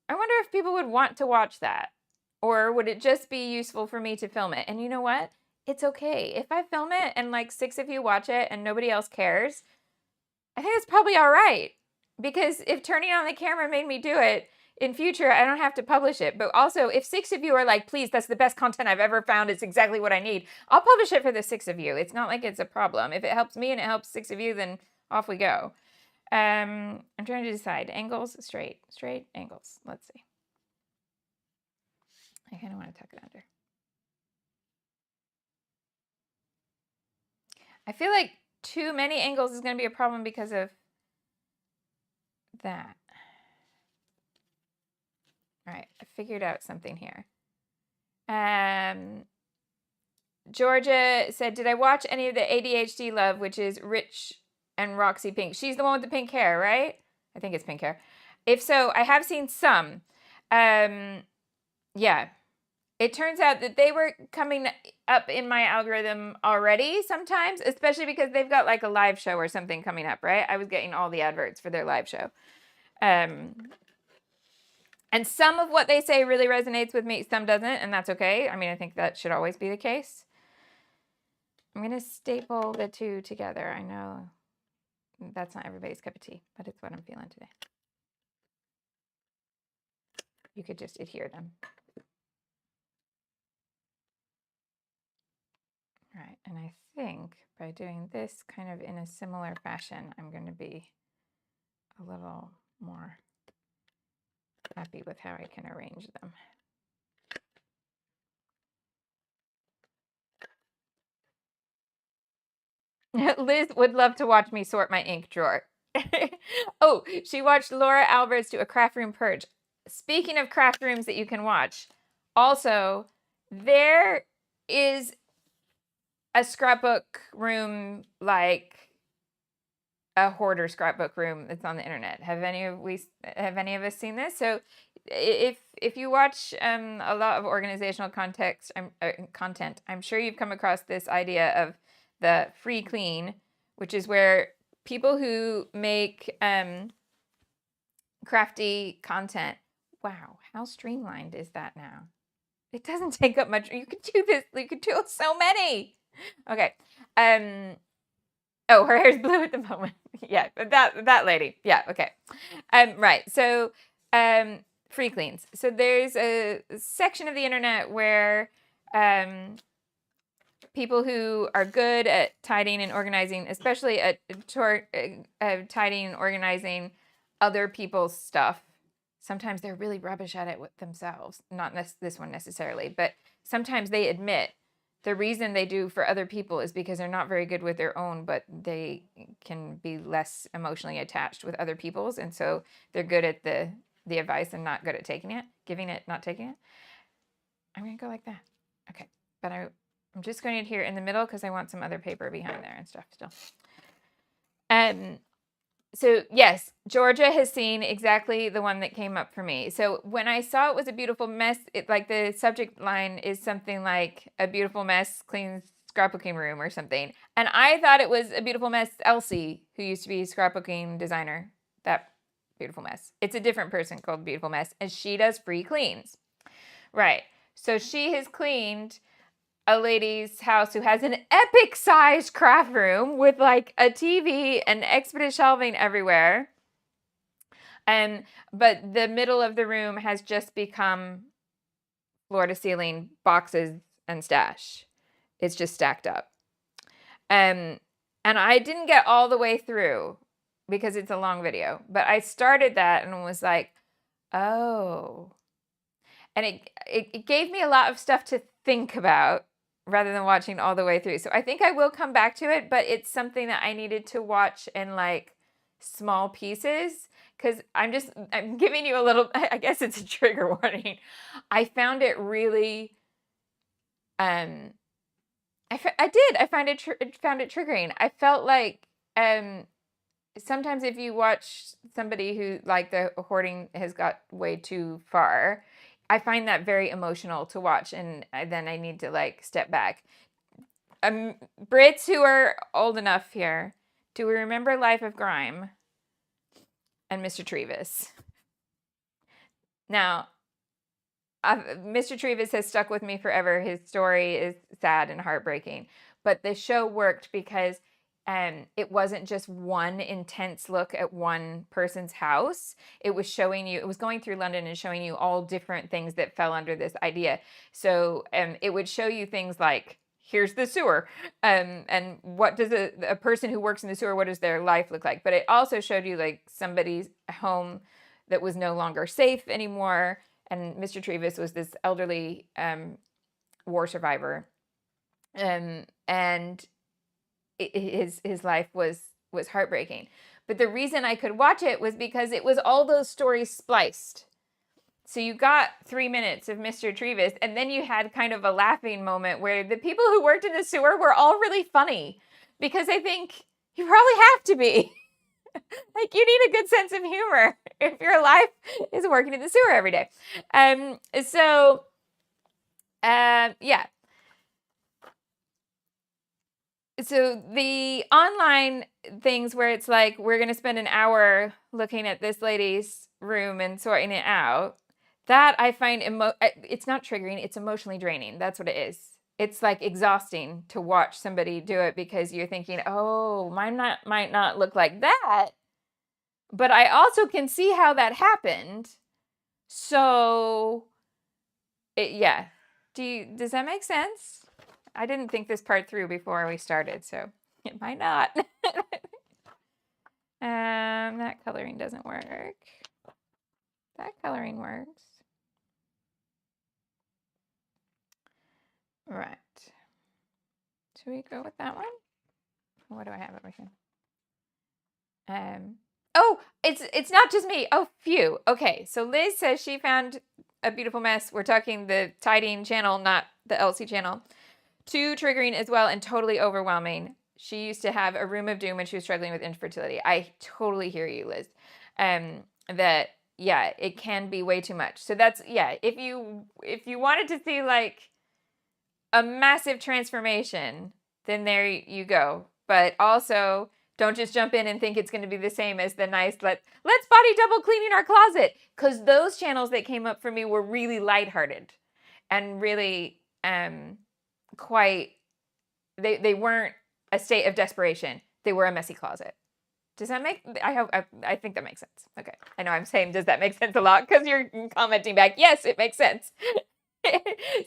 [SPEAKER 1] I wonder if people would want to watch that, or would it just be useful for me to film it? And you know what? It's okay. If I film it and like 6 of you watch it and nobody else cares, I think it's probably all right. Because if turning on the camera made me do it, in future, I don't have to publish it. But also, if 6 of you are like, please, that's the best content I've ever found, it's exactly what I need, I'll publish it for the 6 of you. It's not like it's a problem. If it helps me and it helps 6 of you, then off we go. I'm trying to decide. Angles, straight, angles. Let's see. I kind of want to tuck it under. I feel like too many angles is going to be a problem because of that. All right, I figured out something here. Georgia said, did I watch any of the ADHD Love, which is Rich and Roxy Pink? She's the one with the pink hair, right? I think it's pink hair. If so, I have seen some. Yeah. It turns out that they were coming up in my algorithm already sometimes, especially because they've got like a live show or something coming up, right? I was getting all the adverts for their live show. And some of what they say really resonates with me, some doesn't, and that's okay. I mean, I think that should always be the case. I'm going to staple the two together. I know that's not everybody's cup of tea, but it's what I'm feeling today. You could just adhere them. All right, and I think by doing this kind of in a similar fashion, I'm going to be a little more happy with how I can arrange them. Liz would love to watch me sort my ink drawer. Oh, she watched Laura Alvarez do a craft room purge. Speaking of craft rooms that you can watch, also, there is a scrapbook room like a hoarder scrapbook room that's on the internet. Have any of us seen this? So if you watch a lot of organizational content, I'm sure you've come across this idea of the free clean, which is where people who make crafty content. Wow, how streamlined is that now? It doesn't take up much. You could do this. You could do so many. Okay. Oh, her hair's blue at the moment. Yeah, that lady. Yeah, okay. Right. So, free cleans. So there's a section of the internet where people who are good at tidying and organizing, especially at tidying and organizing other people's stuff. Sometimes they're really rubbish at it with themselves. Not this one necessarily, but sometimes they admit the reason they do for other people is because they're not very good with their own, but they can be less emotionally attached with other people's. And so they're good at the advice and not good at taking it, giving it, not taking it. I'm going to go like that. Okay. But I'm just going to adhere in the middle because I want some other paper behind there and stuff still. So yes, Georgia has seen exactly the one that came up for me. So when I saw it was a beautiful mess, like the subject line is something like a beautiful mess cleans scrapbooking room or something. And I thought it was a beautiful mess Elsie, who used to be a scrapbooking designer. That beautiful mess. It's a different person called Beautiful Mess, and she does free cleans. Right. So she has cleaned a lady's house who has an epic-sized craft room with like a TV and exhibit shelving everywhere. But the middle of the room has just become floor-to-ceiling boxes and stash. It's just stacked up. And And I didn't get all the way through because it's a long video, but I started that and was like, oh. And it gave me a lot of stuff to think about rather than watching all the way through. So I think I will come back to it, but it's something that I needed to watch in like small pieces, because I'm giving you a little, I guess it's a trigger warning. I found it really, I found it triggering. I felt like, sometimes if you watch somebody who, like, the hoarding has got way too far, I find that very emotional to watch, and then I need to like step back. Brits who are old enough here, do we remember Life of Grime and Mr. Trevis? Now, Mr. Trevis has stuck with me forever. His story is sad and heartbreaking, but the show worked because it wasn't just one intense look at one person's house. It was showing you, it was going through London and showing you all different things that fell under this idea. So it would show you things like, here's the sewer, and what does a person who works in the sewer, what does their life look like? But it also showed you like somebody's home that was no longer safe anymore. And Mr. Trevis was this elderly war survivor, and his life was heartbreaking. But the reason I could watch it was because it was all those stories spliced. So you got 3 minutes of Mr. Trevis, and then you had kind of a laughing moment where the people who worked in the sewer were all really funny, because I think you probably have to be. Like, you need a good sense of humor if your life is working in the sewer every day. Yeah. So the online things where it's like, we're going to spend an hour looking at this lady's room and sorting it out, that I find it's not triggering, it's emotionally draining. That's what it is. It's like exhausting to watch somebody do it, because you're thinking, oh, mine might not look like that, but I also can see how that happened. So yeah. Does that make sense? I didn't think this part through before we started, so it might not. That coloring doesn't work. That coloring works. Right. Should we go with that one? What do I have over here? Oh, it's not just me. Oh, phew. Okay, so Liz says she found a beautiful mess. We're talking the tidying channel, not the Elsie channel. Too triggering as well, and totally overwhelming. She used to have a room of doom when she was struggling with infertility. I totally hear you, Liz. That, yeah, it can be way too much. So that's, yeah, if you wanted to see like a massive transformation, then there you go. But also, don't just jump in and think it's going to be the same as the nice, let's body double cleaning our closet. Because those channels that came up for me were really lighthearted and really quite, they weren't a state of desperation. They were a messy closet. Does that make, I think that makes sense. Okay. I know I'm saying, does that make sense a lot? Because you're commenting back, yes, it makes sense.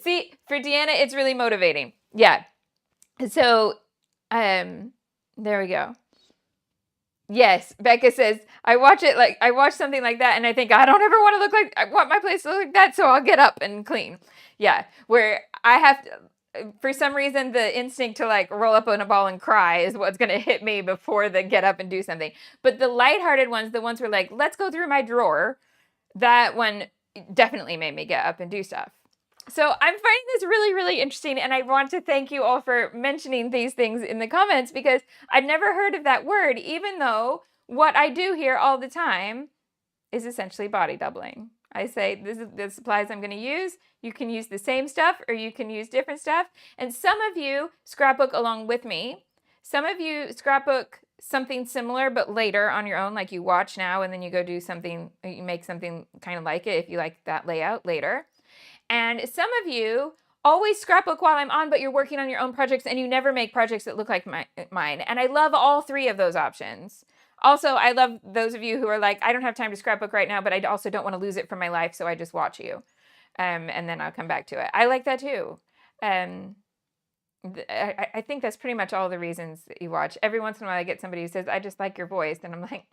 [SPEAKER 1] See, for Deanna, it's really motivating. Yeah. So, there we go. Yes, Becca says, I watch something like that and I think, I don't ever want to look like, I want my place to look like that, so I'll get up and clean. Yeah, where I have to, for some reason, the instinct to like roll up in a ball and cry is what's going to hit me before the get up and do something. But the lighthearted ones, the ones where like, let's go through my drawer, that one definitely made me get up and do stuff. So I'm finding this really, really interesting, and I want to thank you all for mentioning these things in the comments, because I'd never heard of that word, even though what I do here all the time is essentially body doubling. I say, this is the supplies I'm going to use. You can use the same stuff or you can use different stuff. And some of you scrapbook along with me. Some of you scrapbook something similar but later on your own, like you watch now and then you go do something, you make something kind of like it if you like that layout later. And some of you always scrapbook while I'm on, but you're working on your own projects and you never make projects that look like mine. And I love all three of those options. Also, I love those of you who are like, I don't have time to scrapbook right now, but I also don't want to lose it from my life, so I just watch you. And then I'll come back to it. I like that too. I think that's pretty much all the reasons that you watch. Every once in a while I get somebody who says, I just like your voice. And I'm like,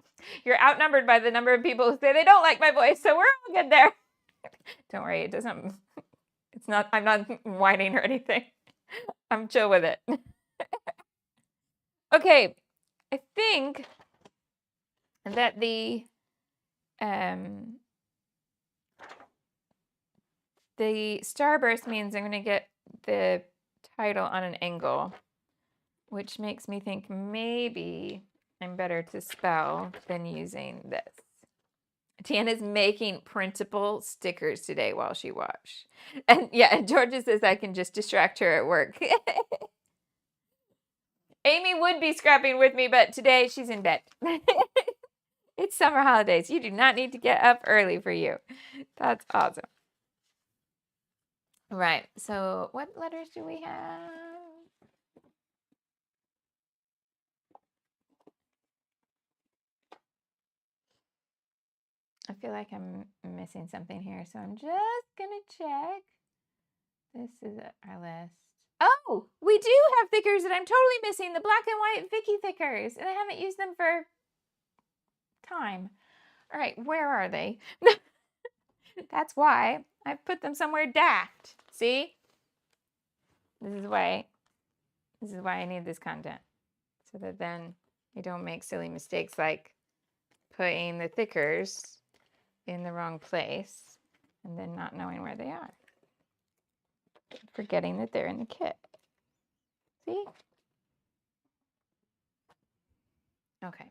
[SPEAKER 1] you're outnumbered by the number of people who say they don't like my voice. So we're all good there. Don't worry. It doesn't, it's not, I'm not whining or anything. I'm chill with it. Okay. I think that the starburst means I'm going to get the title on an angle, which makes me think maybe I'm better to spell than using this. Tiana's making printable stickers today while she watched. And yeah, and Georgia says I can just distract her at work. Amy would be scrapping with me, but today she's in bed. It's summer holidays. You do not need to get up early for you. That's awesome. Right. So what letters do we have? I feel like I'm missing something here, so I'm just going to check. This is our list. Oh, we do have thickers that I'm totally missing. The black and white Vicky thickers, and I haven't used them for time. All right, where are they? That's why I've put them somewhere daft. See? This is why I need this content, so that then you don't make silly mistakes like putting the thickers in the wrong place and then not knowing where they are. Forgetting that they're in the kit. See? Okay.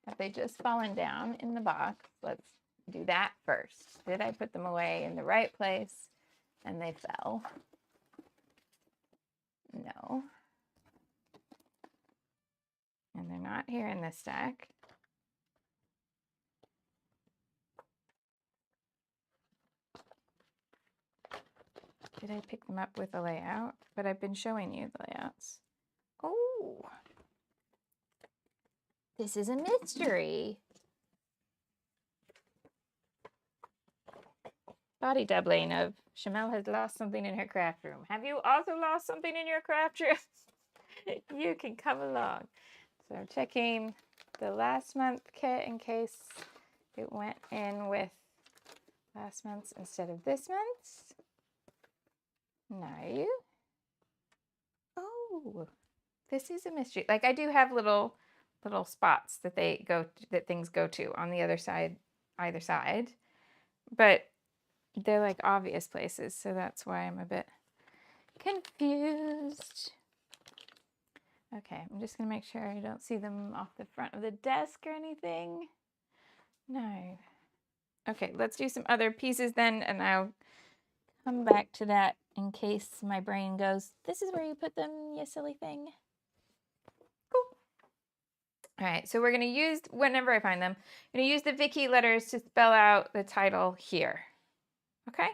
[SPEAKER 1] Have they just fallen down in the box? Let's do that first. Did I put them away in the right place and they fell? No. And they're not here in this stack. Did I pick them up with a layout? But I've been showing you the layouts. Oh, this is a mystery. Body doubling of Shimelle has lost something in her craft room. Have you also lost something in your craft room? You can come along. So I'm checking the last month kit in case it went in with last month's instead of this month's. No. Oh, this is a mystery. Like I do have little spots that things go to on the other side, either side, but they're like obvious places. So that's why I'm a bit confused. Okay, I'm just gonna make sure I don't see them off the front of the desk or anything. No. Okay, let's do some other pieces then, and I'll come back to that in case my brain goes, this is where you put them, you silly thing. Cool. All right, so we're going to use, whenever I find them, I'm going to use the Vicky letters to spell out the title here. Okay?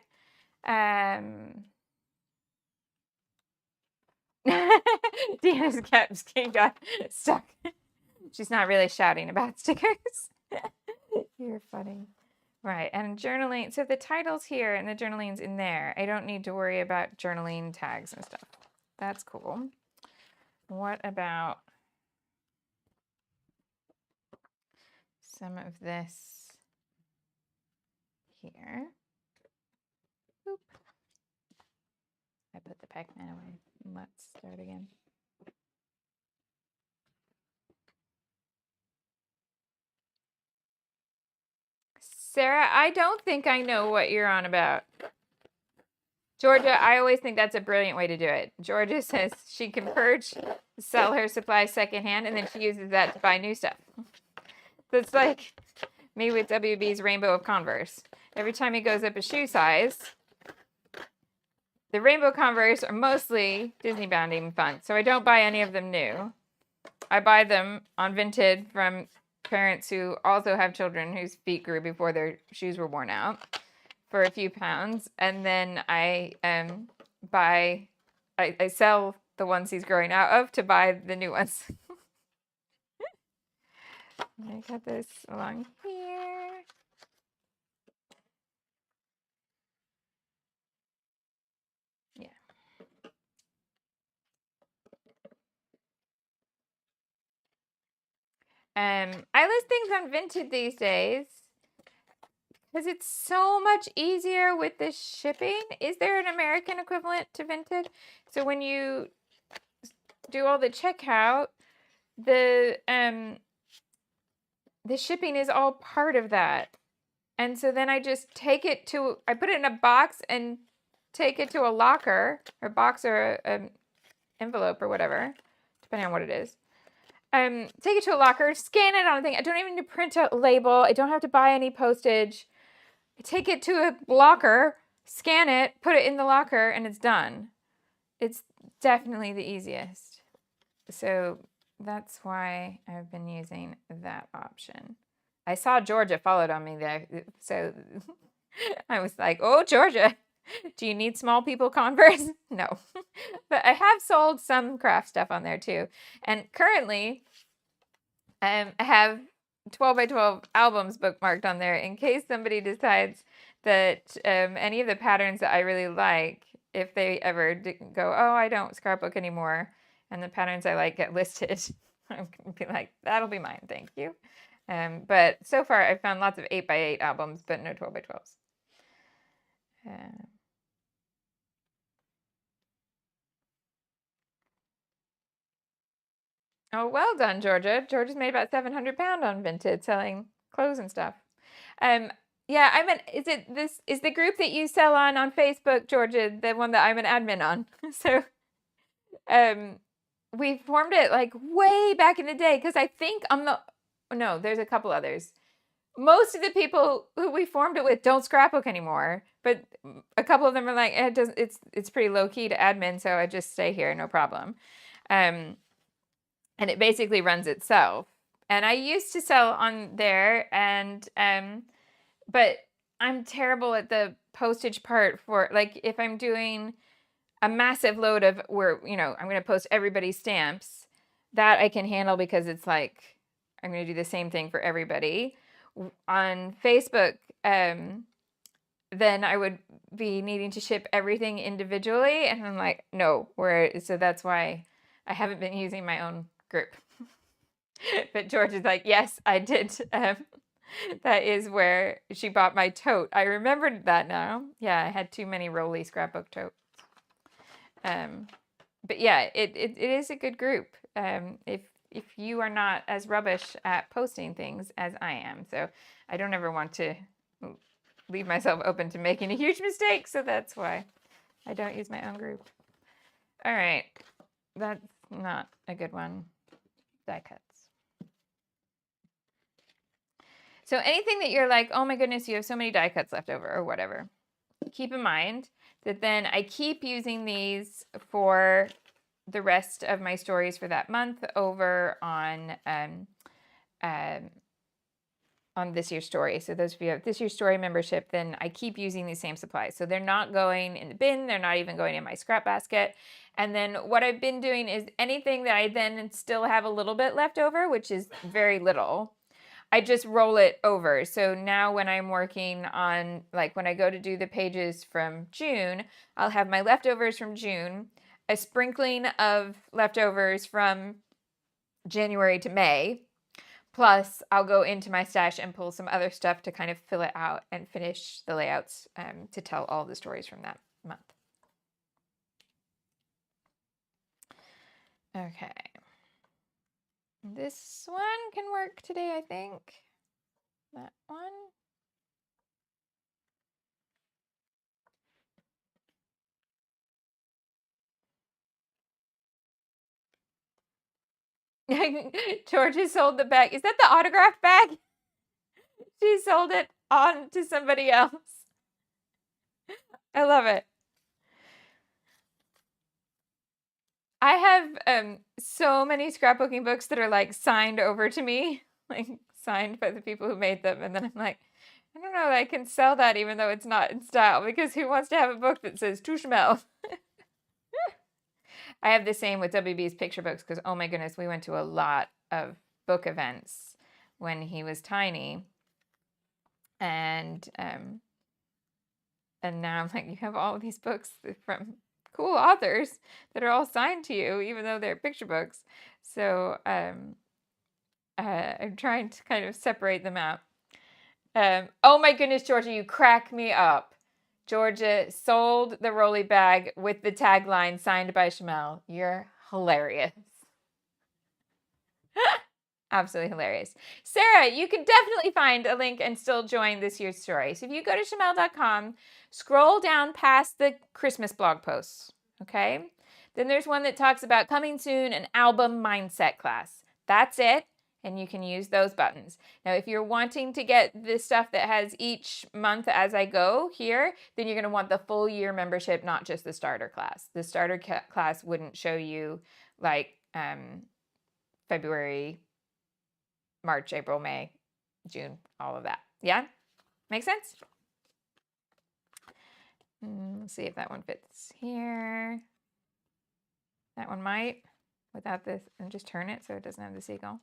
[SPEAKER 1] Deanna's got stuck. She's not really shouting about stickers. You're funny. Right, and journaling. So the title's here and the journaling's in there. I don't need to worry about journaling tags and stuff. That's cool. What about some of this here? Oop. I put the Pac-Man away. Let's start again. Sarah, I don't think I know what you're on about. Georgia, I always think that's a brilliant way to do it. Georgia says she can purge, sell her supplies secondhand, and then she uses that to buy new stuff. So it's like me with WB's Rainbow of Converse. Every time he goes up a shoe size, the Rainbow Converse are mostly Disney bounding fun. So I don't buy any of them new. I buy them on Vinted from parents who also have children whose feet grew before their shoes were worn out for a few pounds. And then I sell the ones he's growing out of to buy the new ones. I got this along here. Yeah. I list things on Vinted these days because it's so much easier with the shipping. Is there an American equivalent to Vinted? So when you do all the checkout, the shipping is all part of that. And so then I just I put it in a box and take it to a locker or box or an envelope or whatever, depending on what it is. Take it to a locker, scan it on a thing. I don't even need to print a label. I don't have to buy any postage. I take it to a locker, scan it, put it in the locker, and it's done. It's definitely the easiest. So that's why I've been using that option. I saw Georgia followed on me there. So I was like, oh, Georgia, do you need small people Converse? No. But I have sold some craft stuff on there too. And currently, I have 12 by 12 albums bookmarked on there in case somebody decides that any of the patterns that I really like, if they ever go, oh, I don't scrapbook anymore, and the patterns I like get listed, I'm going to be like, that'll be mine, thank you. But so far, I've found lots of 8 by 8 albums, but no 12 by 12s. Oh, well done, Georgia. Georgia's made about £700 on Vinted selling clothes and stuff. Yeah, I meant, is the group that you sell on Facebook, Georgia, the one that I'm an admin on? So, we formed it like way back in the day because I think no, there's a couple others. Most of the people who we formed it with don't scrapbook anymore, but a couple of them are like, it's pretty low key to admin, so I just stay here, no problem. And it basically runs itself. And I used to sell on there, and but I'm terrible at the postage part for, like, if I'm doing a massive load of where, I'm going to post everybody's stamps, that I can handle because it's like, I'm going to do the same thing for everybody. On Facebook, then I would be needing to ship everything individually. And I'm like, no, so that's why I haven't been using my own group. But George is like, yes, I did. That is where she bought my tote. I remembered that now. Yeah, I had too many Rolly scrapbook totes. But yeah, it is a good group. If you are not as rubbish at posting things as I am. So I don't ever want to leave myself open to making a huge mistake. So that's why I don't use my own group. All right. That's not a good one. Die cuts. So anything that you're like, oh my goodness, you have so many die cuts left over or whatever, keep in mind that then I keep using these for the rest of my stories for that month over on This Year's Story. So those of you who have This Year's Story membership, then I keep using these same supplies. So they're not going in the bin. They're not even going in my scrap basket. And then what I've been doing is anything that I then still have a little bit left over, which is very little, I just roll it over. So now when I'm working on, like when I go to do the pages from June, I'll have my leftovers from June, a sprinkling of leftovers from January to May, plus I'll go into my stash and pull some other stuff to kind of fill it out and finish the layouts to tell all the stories from that month. Okay. This one can work today, I think. That one. George has sold the bag. Is that the autograph bag? She sold it on to somebody else. I love it. I have so many scrapbooking books that are like signed over to me, like signed by the people who made them. And then I'm like, I don't know, I can sell that even though it's not in style, because who wants to have a book that says to Shimelle? I have the same with WB's picture books because, oh my goodness, we went to a lot of book events when he was tiny. And now I'm like, you have all of these books from cool authors that are all signed to you, even though they're picture books. So I I'm trying to kind of separate them out. Oh my goodness, Georgia, you crack me up. Georgia sold the rolly bag with the tagline signed by Shimelle. You're hilarious. Absolutely hilarious. Sarah, you can definitely find a link and still join this year's story. So if you go to shimelle.com, scroll down past the Christmas blog posts, okay? Then there's one that talks about coming soon, an album mindset class. That's it. And you can use those buttons. Now, if you're wanting to get this stuff that has each month as I go here, then you're going to want the full year membership, not just the starter class. The starter class wouldn't show you like February, March, April, May, June, all of that. Yeah? Make sense? Let's see if that one fits here. That one might, without this, and just turn it so it doesn't have the seagull.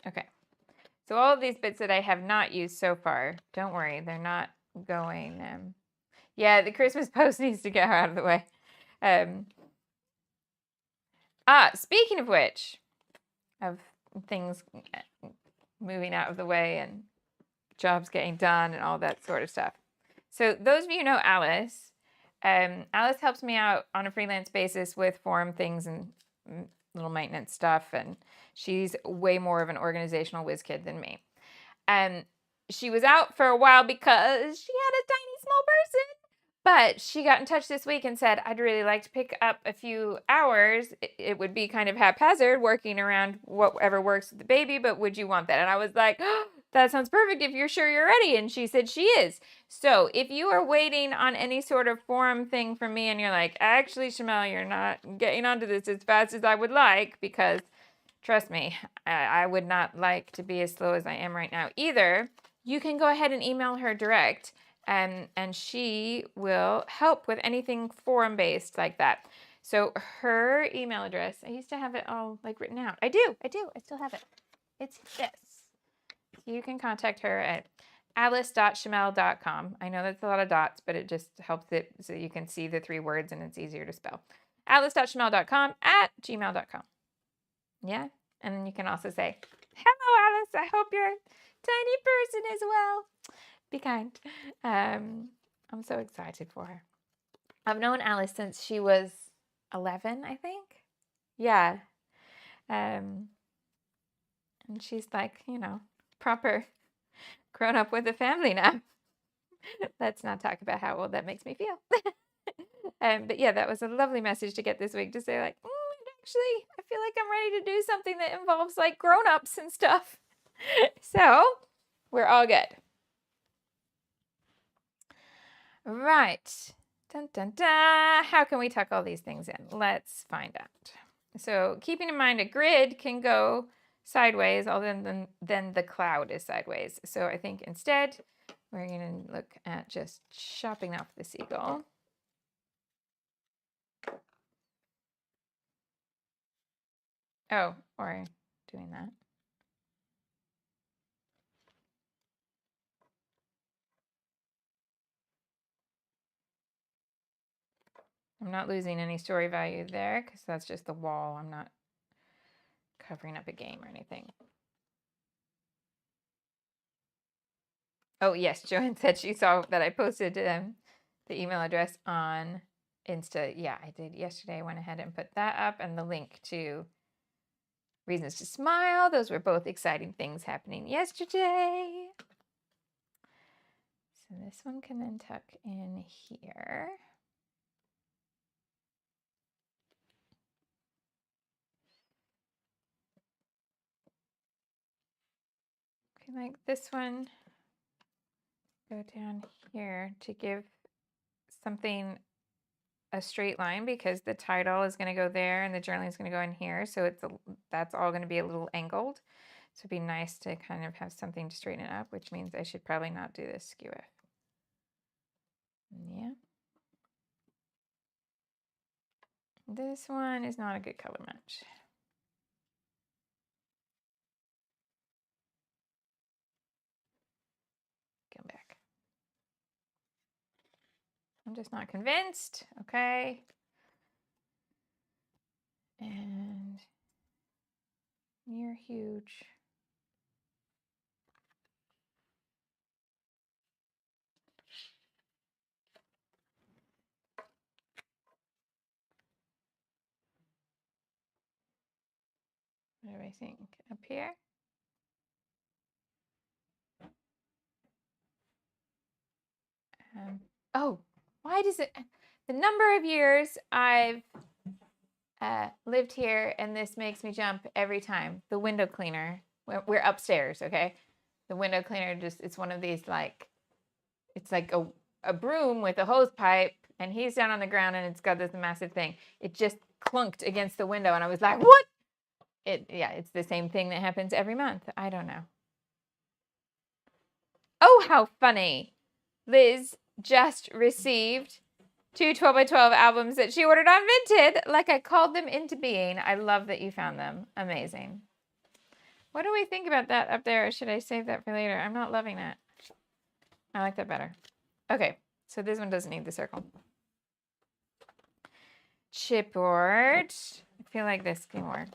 [SPEAKER 1] Okay. So all of these bits that I have not used so far, don't worry, they're not going. Yeah, the Christmas post needs to get out of the way. Speaking of which, of things moving out of the way and jobs getting done and all that sort of stuff. So those of you who know Alice, Alice helps me out on a freelance basis with forum things and little maintenance stuff, and she's way more of an organizational whiz kid than me. And she was out for a while because she had a tiny small person. But she got in touch this week and said, I'd really like to pick up a few hours. It would be kind of haphazard working around whatever works with the baby, but would you want that? And I was like, oh, that sounds perfect if you're sure you're ready. And she said she is. So if you are waiting on any sort of forum thing from me and you're like, actually, Shimelle, you're not getting onto this as fast as I would like, because trust me, I would not like to be as slow as I am right now either. You can go ahead and email her direct. And she will help with anything forum-based like that. So her email address, I used to have it all like written out. I do. I still have it. It's this. You can contact her at alice.shimelle.com. I know that's a lot of dots, but it just helps it so you can see the 3 words and it's easier to spell. alice.shimelle.com@gmail.com. Yeah? And then you can also say, hello, Alice. I hope your tiny person is well. Be kind. I'm so excited for her. I've known Alice since she was 11, I think. Yeah. And she's like, proper grown up with a family now. Let's not talk about how old that makes me feel. But yeah, that was a lovely message to get this week to say like, actually, I feel like I'm ready to do something that involves like grown-ups and stuff. So we're all good. Right. Dun, dun, dun. How can we tuck all these things in? Let's find out. So keeping in mind a grid can go sideways, although then the cloud is sideways. So I think instead we're going to look at just chopping off the seagull. Oh, or doing that. I'm not losing any story value there because that's just the wall. I'm not covering up a game or anything. Oh, yes, Joanne said she saw that I posted the email address on Insta. Yeah, I did yesterday. I went ahead and put that up and the link to Reasons to Smile. Those were both exciting things happening yesterday. So this one can then tuck in here. Okay, like this one, go down here to give something a straight line because the title is going to go there and the journaling is going to go in here. So that's all going to be a little angled. So it'd be nice to kind of have something to straighten it up, which means I should probably not do this skew it. Yeah. This one is not a good color match. Come back. I'm just not convinced. Okay. And near huge. What do I think? Up here? Oh, why does it... The number of years I've lived here, and this makes me jump every time. The window cleaner. We're upstairs, okay? The window cleaner just... It's one of these, like... It's like a broom with a hose pipe, and he's down on the ground, and it's got this massive thing. It just clunked against the window, and I was like, what? Yeah, it's the same thing that happens every month. I don't know. Oh, how funny. Liz just received 2 12x12 albums that she ordered on Vinted, like I called them into being. I love that you found them. Amazing. What do we think about that up there? Or should I save that for later? I'm not loving it. I like that better. Okay, so this one doesn't need the circle. Chipboard. I feel like this can work.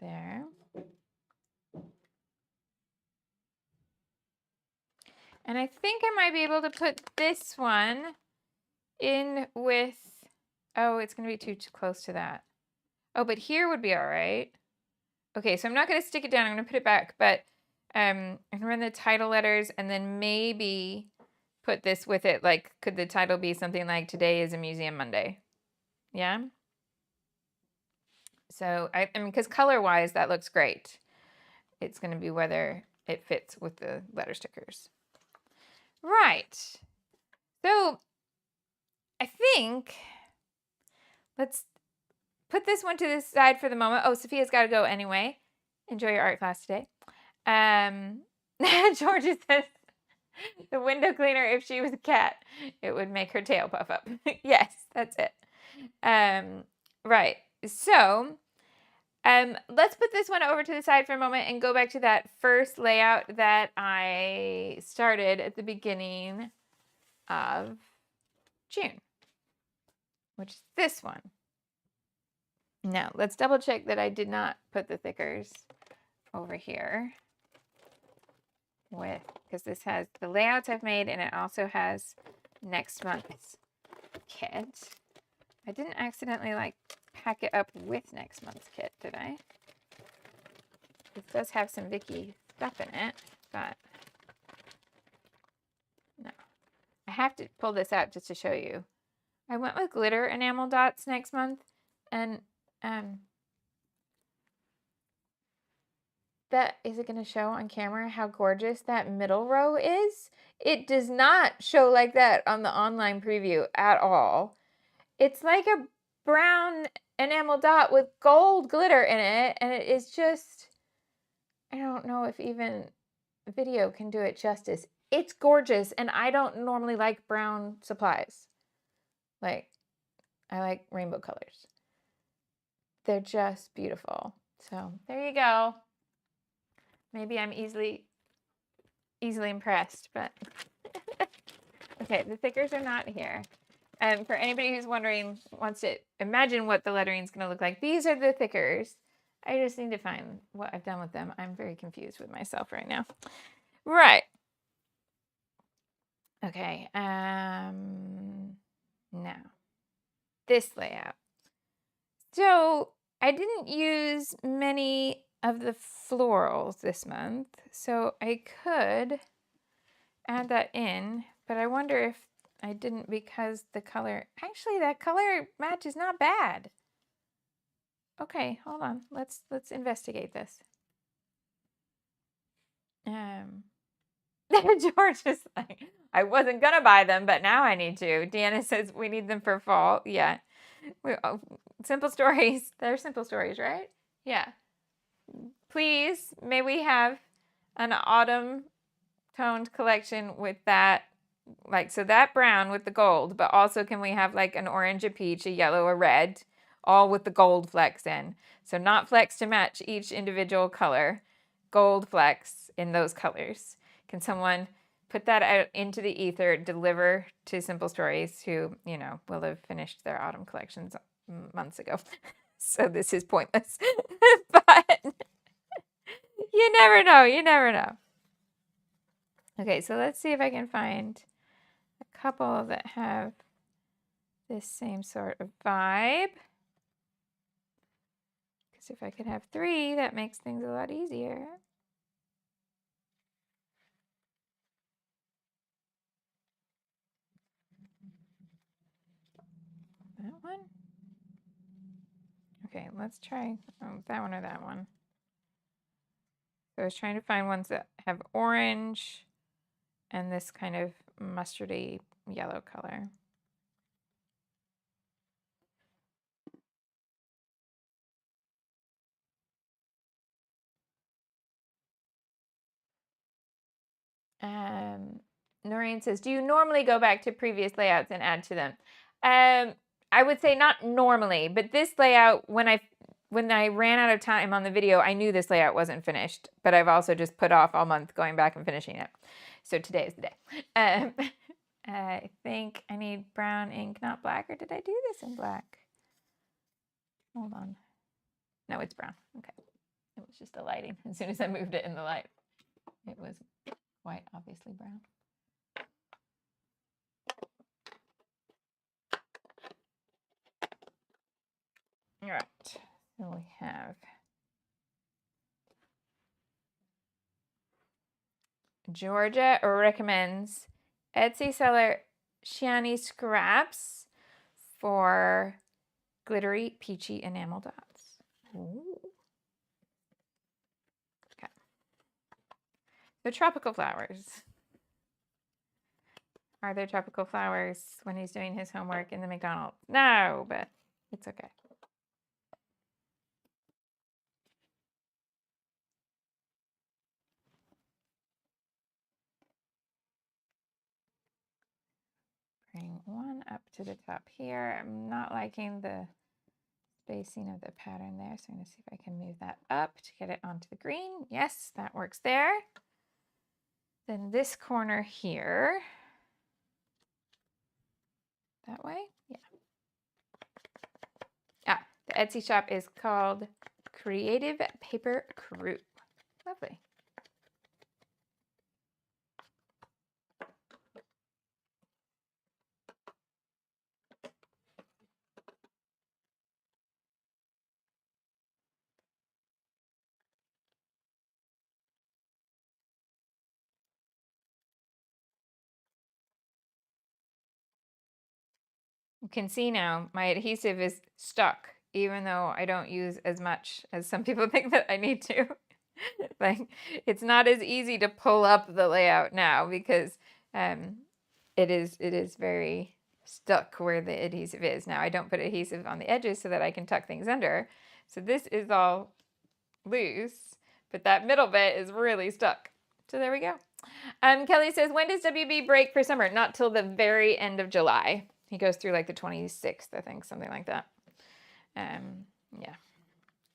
[SPEAKER 1] There. And I think I might be able to put this one in with, oh, it's going to be too close to that. Oh, but here would be all right. Okay, so I'm not going to stick it down. I'm going to put it back, but I'm going to run the title letters and then maybe put this with it. Like, could the title be something like Today is a Museum Monday? Yeah? So, I mean, because color-wise, that looks great. It's going to be whether it fits with the letter stickers. Right. So, I think let's put this one to the side for the moment. Oh, Sophia's got to go anyway. Enjoy your art class today. Georgia says, the window cleaner, if she was a cat, it would make her tail puff up. Yes, that's it. Right. So, let's put this one over to the side for a moment and go back to that first layout that I started at the beginning of June, which is this one. Now, let's double check that I did not put the thickers over here with, because this has the layouts I've made and it also has next month's kit. I didn't accidentally like pack it up with next month's kit, did I? This does have some Vicky stuff in it, but no. I have to pull this out just to show you. I went with glitter enamel dots next month, and that, is it going to show on camera how gorgeous that middle row is? It does not show like that on the online preview at all. It's like a brown enamel dot with gold glitter in it, and it is just, I don't know if even video can do it justice. It's gorgeous, and I don't normally like brown supplies. Like, I like rainbow colors. They're just beautiful. So, there you go. Maybe I'm easily impressed, but okay, the thickers are not here. And for anybody who's wondering, wants to imagine what the lettering is going to look like, these are the thickers. I just need to find what I've done with them. I'm very confused with myself right now. Right. Okay. Now, this layout. So I didn't use many of the florals this month, so I could add that in, but I wonder if I didn't because the color, actually that color match is not bad. Okay, hold on. Let's investigate this. George is like, I wasn't gonna buy them, but now I need to. Deanna says we need them for fall. Yeah. Simple stories. They're simple stories, right? Yeah. Please, may we have an autumn toned collection with that, like, so that brown with the gold, but also can we have like an orange, a peach, a yellow, a red, all with the gold flecks in. So not flecks to match each individual color, gold flecks in those colors. Can someone put that out into the ether, deliver to Simple Stories, who, you know, will have finished their autumn collections months ago. So this is pointless. But you never know. You never know. Okay, so let's see if I can find a couple that have this same sort of vibe. Because if I could have 3, that makes things a lot easier. That one? Okay, let's try that one or that one. So I was trying to find ones that have orange and this kind of mustardy yellow color. Noreen says, do you normally go back to previous layouts and add to them? I would say not normally, but this layout, when I ran out of time on the video, I knew this layout wasn't finished, but I've also just put off all month going back and finishing it. So today is the day. I think I need brown ink, not black, or did I do this in black? Hold on. No, it's brown. Okay. It was just the lighting. As soon as I moved it in the light, it was quite obviously brown. All right. So we have Georgia recommends Etsy seller Shani Scraps for glittery peachy enamel dots. Ooh. Okay. The tropical flowers. Are there tropical flowers when he's doing his homework in the McDonald's? No, but it's okay. Bring one up to the top here. I'm not liking the spacing of the pattern there, so I'm going to see if I can move that up to get it onto the green. Yes, that works there. Then this corner here. That way? Yeah. Ah, the Etsy shop is called Creative Paper Crew. Lovely. You can see now my adhesive is stuck, even though I don't use as much as some people think that I need to. Like, it's not as easy to pull up the layout now because it is very stuck where the adhesive is. Now I don't put adhesive on the edges so that I can tuck things under. So this is all loose, but that middle bit is really stuck. So there we go. Kelly says, when does WB break for summer? Not till the very end of July. He goes through like the 26th, I think, something like that. Yeah.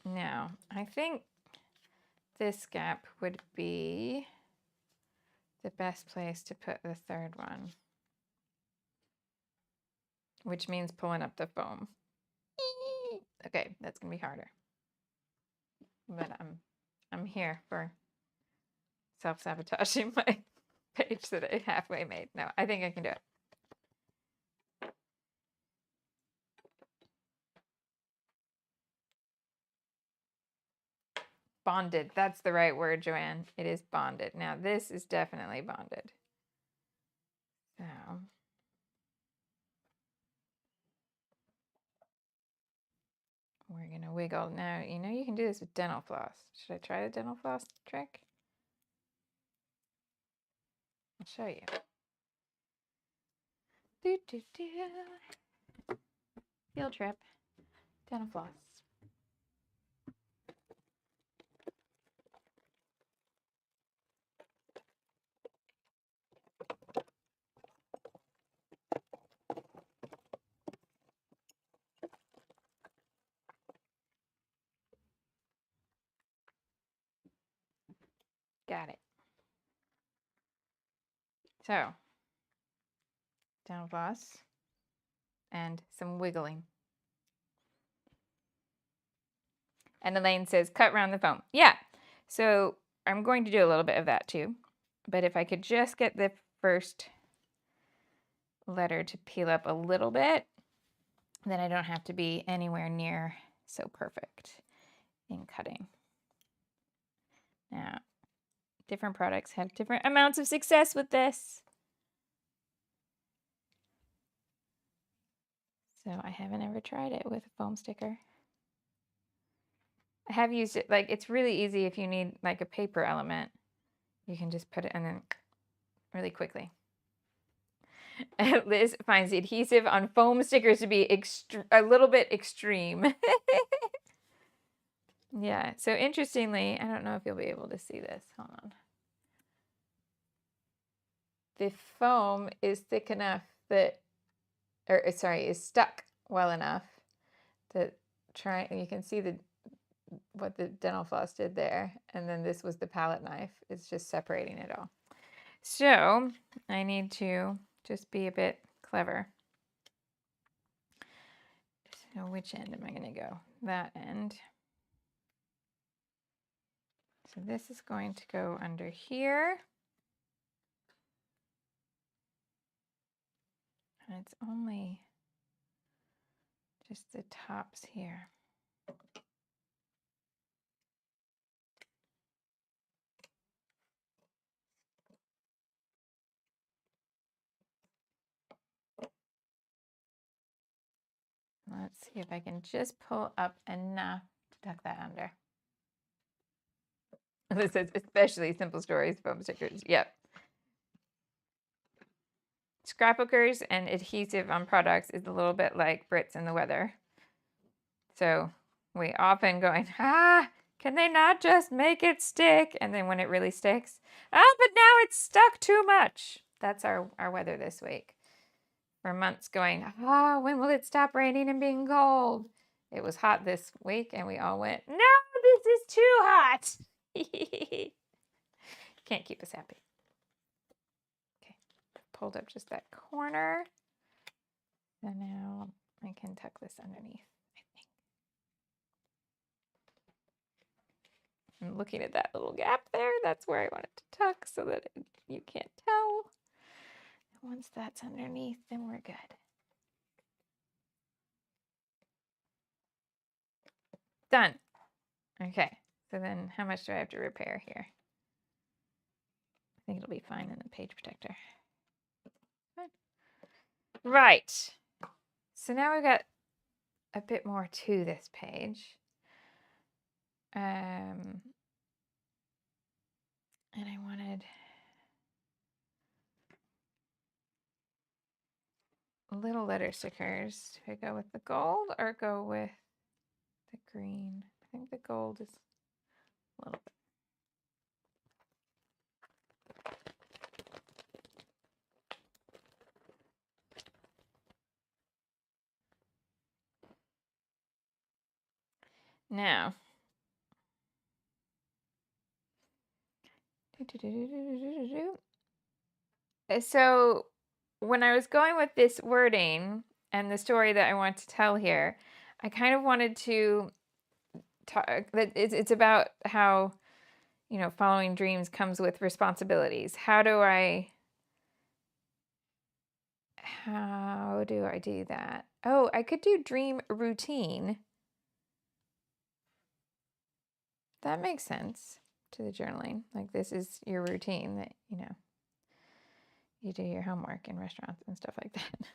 [SPEAKER 1] Now, I think this gap would be the best place to put the third one, which means pulling up the foam. Okay, that's gonna be harder. But I'm here for self-sabotaging my page that I halfway made. No, I think I can do it. Bonded. That's the right word, Joanne. It is bonded. Now, this is definitely bonded. So, we're going to wiggle. Now, you know you can do this with dental floss. Should I try the dental floss trick? I'll show you. Field trip. Dental floss. Got it. So, dental floss and some wiggling. And Elaine says, cut around the foam. Yeah, so I'm going to do a little bit of that too. But if I could just get the first letter to peel up a little bit, then I don't have to be anywhere near so perfect in cutting. Now, different products have different amounts of success with this. So I haven't ever tried it with a foam sticker. I have used it, like, it's really easy if you need like a paper element. You can just put it in then really quickly. Liz finds the adhesive on foam stickers to be a little bit extreme. Yeah, so interestingly, I don't know if you'll be able to see this. Hold on. The foam is thick enough that, or sorry, is stuck well enough that you can see what the dental floss did there. And then this was the palette knife. It's just separating it all. So I need to just be a bit clever. So which end am I going to go? That end. So this is going to go under here. And it's only just the tops here. Let's see if I can just pull up enough to tuck that under. This says especially simple stories, foam stickers. Yep. Scrapbookers and adhesive on products is a little bit like Brits and the weather. So we often going, can they not just make it stick? And then when it really sticks, but now it's stuck too much. That's our weather this week. For months going, when will it stop raining and being cold? It was hot this week and we all went, no, this is too hot. Can't keep us happy. Okay, pulled up just that corner. And now I can tuck this underneath, I think. I'm looking at that little gap there. That's where I want it to tuck so that you can't tell. Once that's underneath, then we're good. Done. Okay, so then how much do I have to repair here? I think it'll be fine in the page protector. Right. So now we've got a bit more to this page. And I wanted little letter stickers. Do I go with the gold or go with the green? I think the gold is a little bit. Now, so when I was going with this wording and the story that I want to tell here, I kind of wanted to talk, it's about how, following dreams comes with responsibilities. How do I do that? Oh, I could do dream routine. That makes sense to the journaling. Like, this is your routine that, you do your homework in restaurants and stuff like that.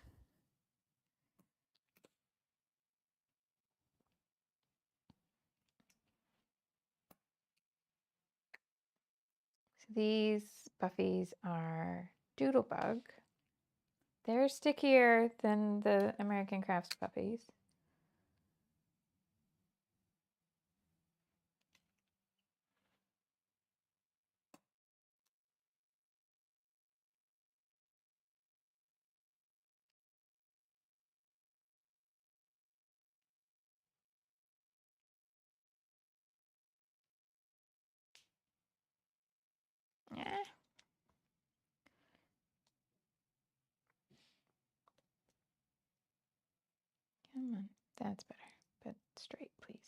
[SPEAKER 1] So these Buffies are Doodlebug. They're stickier than the American Crafts puppies. Come on, that's better, but straight, please.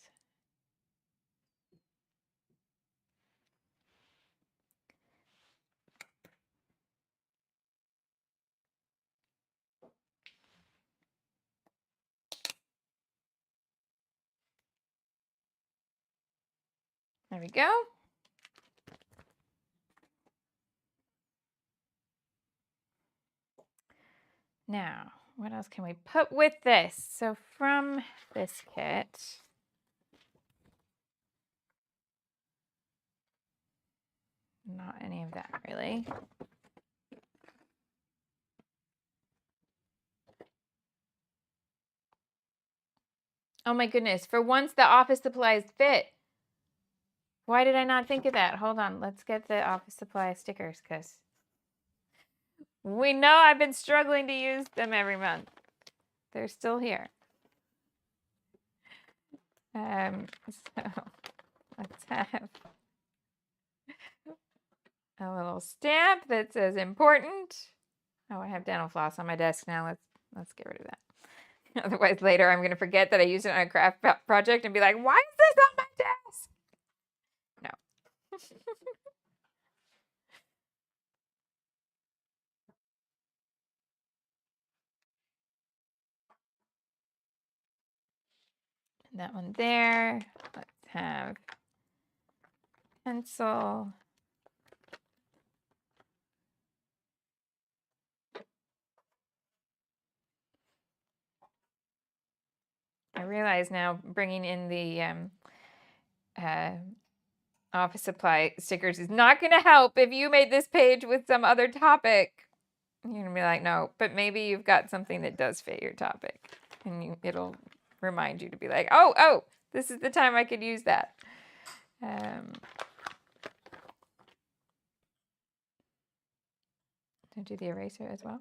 [SPEAKER 1] There we go. Now, what else can we put with this? So from this kit, not any of that really. Oh my goodness, for once the office supplies fit. Why did I not think of that? Hold on, let's get the office supply stickers because we know I've been struggling to use them every month. They're still here. So let's have a little stamp that says important. Oh, I have dental floss on my desk now. Let's get rid of that. Otherwise, later I'm going to forget that I used it on a craft project and be like, why is this on my desk? No. That one there. Let's have pencil. I realize now bringing in the office supply stickers is not going to help if you made this page with some other topic. You're going to be like, no, but maybe you've got something that does fit your topic. And it'll remind you to be like, oh, this is the time I could use that. Don't do the eraser as well.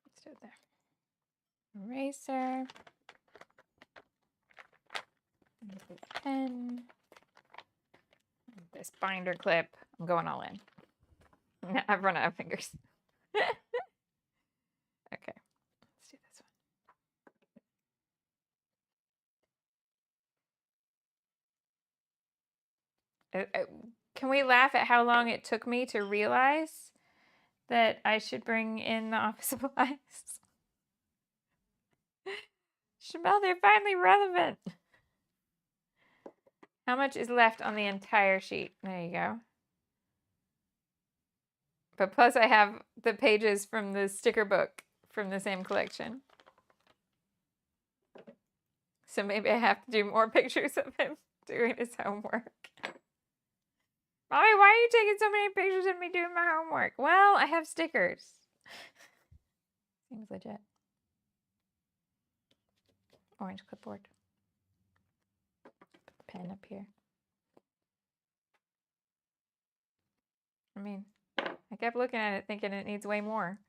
[SPEAKER 1] Let's do it there. Eraser. Pen. This binder clip. I'm going all in. I've run out of fingers. Okay, let's do this one. Can we laugh at how long it took me to realize that I should bring in the office supplies? Shimelle, they're finally relevant. How much is left on the entire sheet? There you go. But plus I have the pages from the sticker book from the same collection. So maybe I have to do more pictures of him doing his homework. Mommy, why are you taking so many pictures of me doing my homework? Well, I have stickers. Seems legit. Orange clipboard. Put the pen up here. I mean, I kept looking at it thinking it needs way more.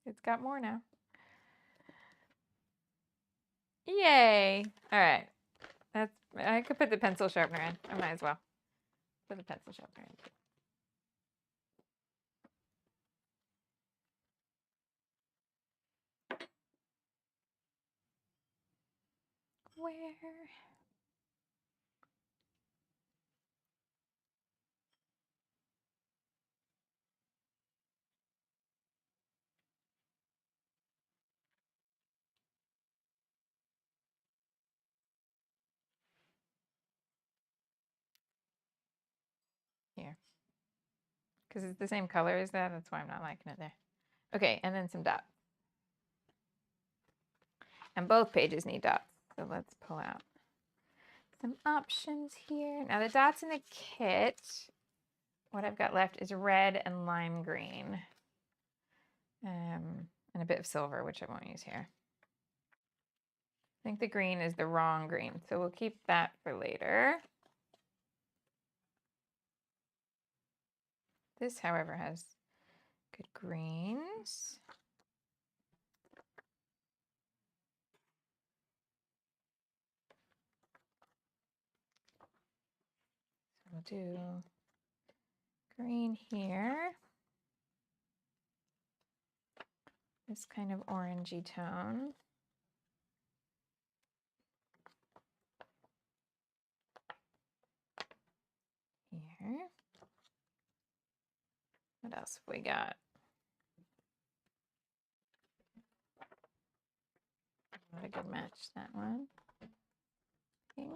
[SPEAKER 1] It's got more now. Yay! All right. I could put the pencil sharpener in. I might as well put the pencil sharpener in. Where? Here. Because it's the same color as that. That's why I'm not liking it there. Okay, and then some dots. And both pages need dots. So let's pull out some options here. Now the dots in the kit, what I've got left is red and lime green. And a bit of silver, which I won't use here. I think the green is the wrong green, so we'll keep that for later. This, however, has good greens. I'll do green here. This kind of orangey tone. Here. What else have we got? What a good match, that one. Pink.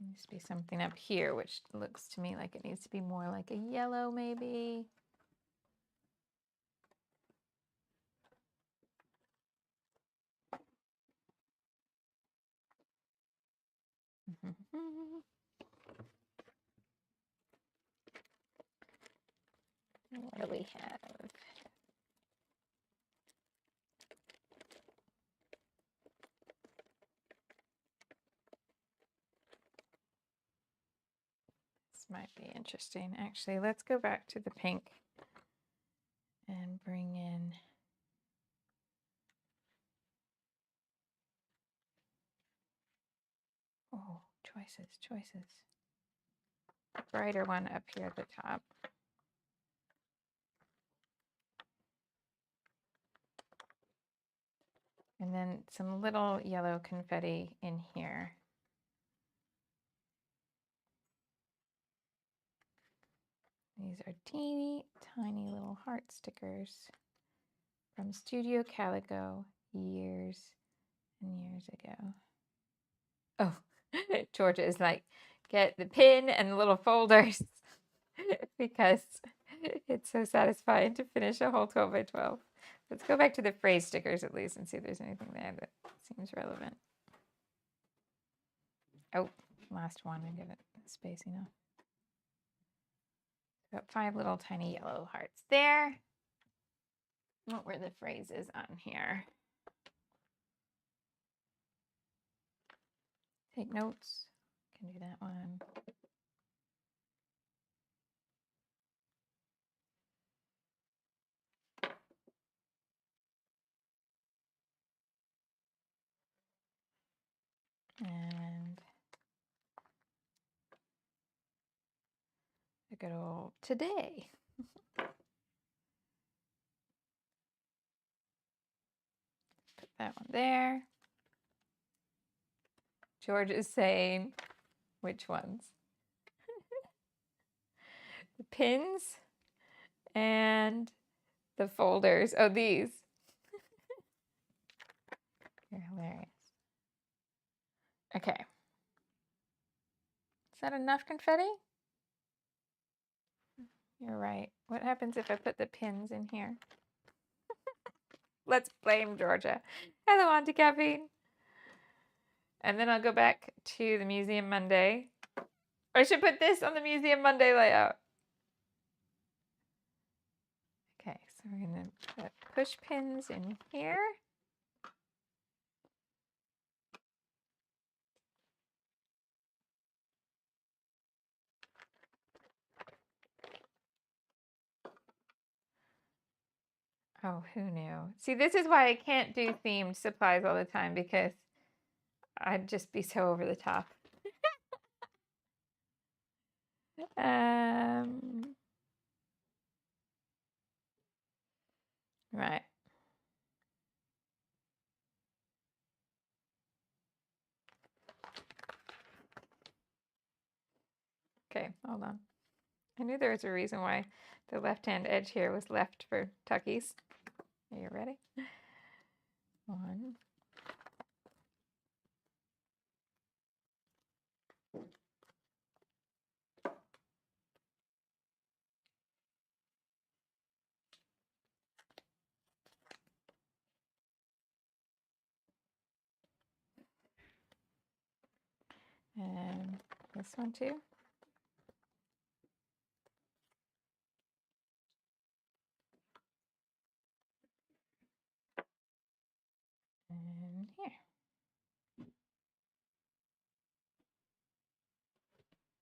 [SPEAKER 1] Needs to be something up here, which looks to me like it needs to be more like a yellow, maybe. What do we have? This might be interesting. Actually, let's go back to the pink and bring in choices. Brighter one up here at the top. And then some little yellow confetti in here. These are teeny tiny little heart stickers from Studio Calico years and years ago. Oh, Georgia is like, get the pin and the little folders because it's so satisfying to finish a whole 12 by 12. Let's go back to the phrase stickers at least and see if there's anything there that seems relevant. Oh, last one. I give it spacing off. Got 5 little tiny yellow hearts there. What were the phrases on here? Take notes. Can do that one. And a good old today. Put that one there. George is saying, which ones? The pins and the folders. Oh, these. You're hilarious. Okay. Is that enough confetti? You're right. What happens if I put the pins in here? Let's blame Georgia. Hello, Auntie Caffeine. And then I'll go back to the Museum Monday. I should put this on the Museum Monday layout. Okay, so we're going to put push pins in here. Oh, who knew? See, this is why I can't do themed supplies all the time because I'd just be so over the top. Right. Okay, hold on. I knew there was a reason why the left-hand edge here was left for tuckies. Are you ready? 1. And this one too. And here.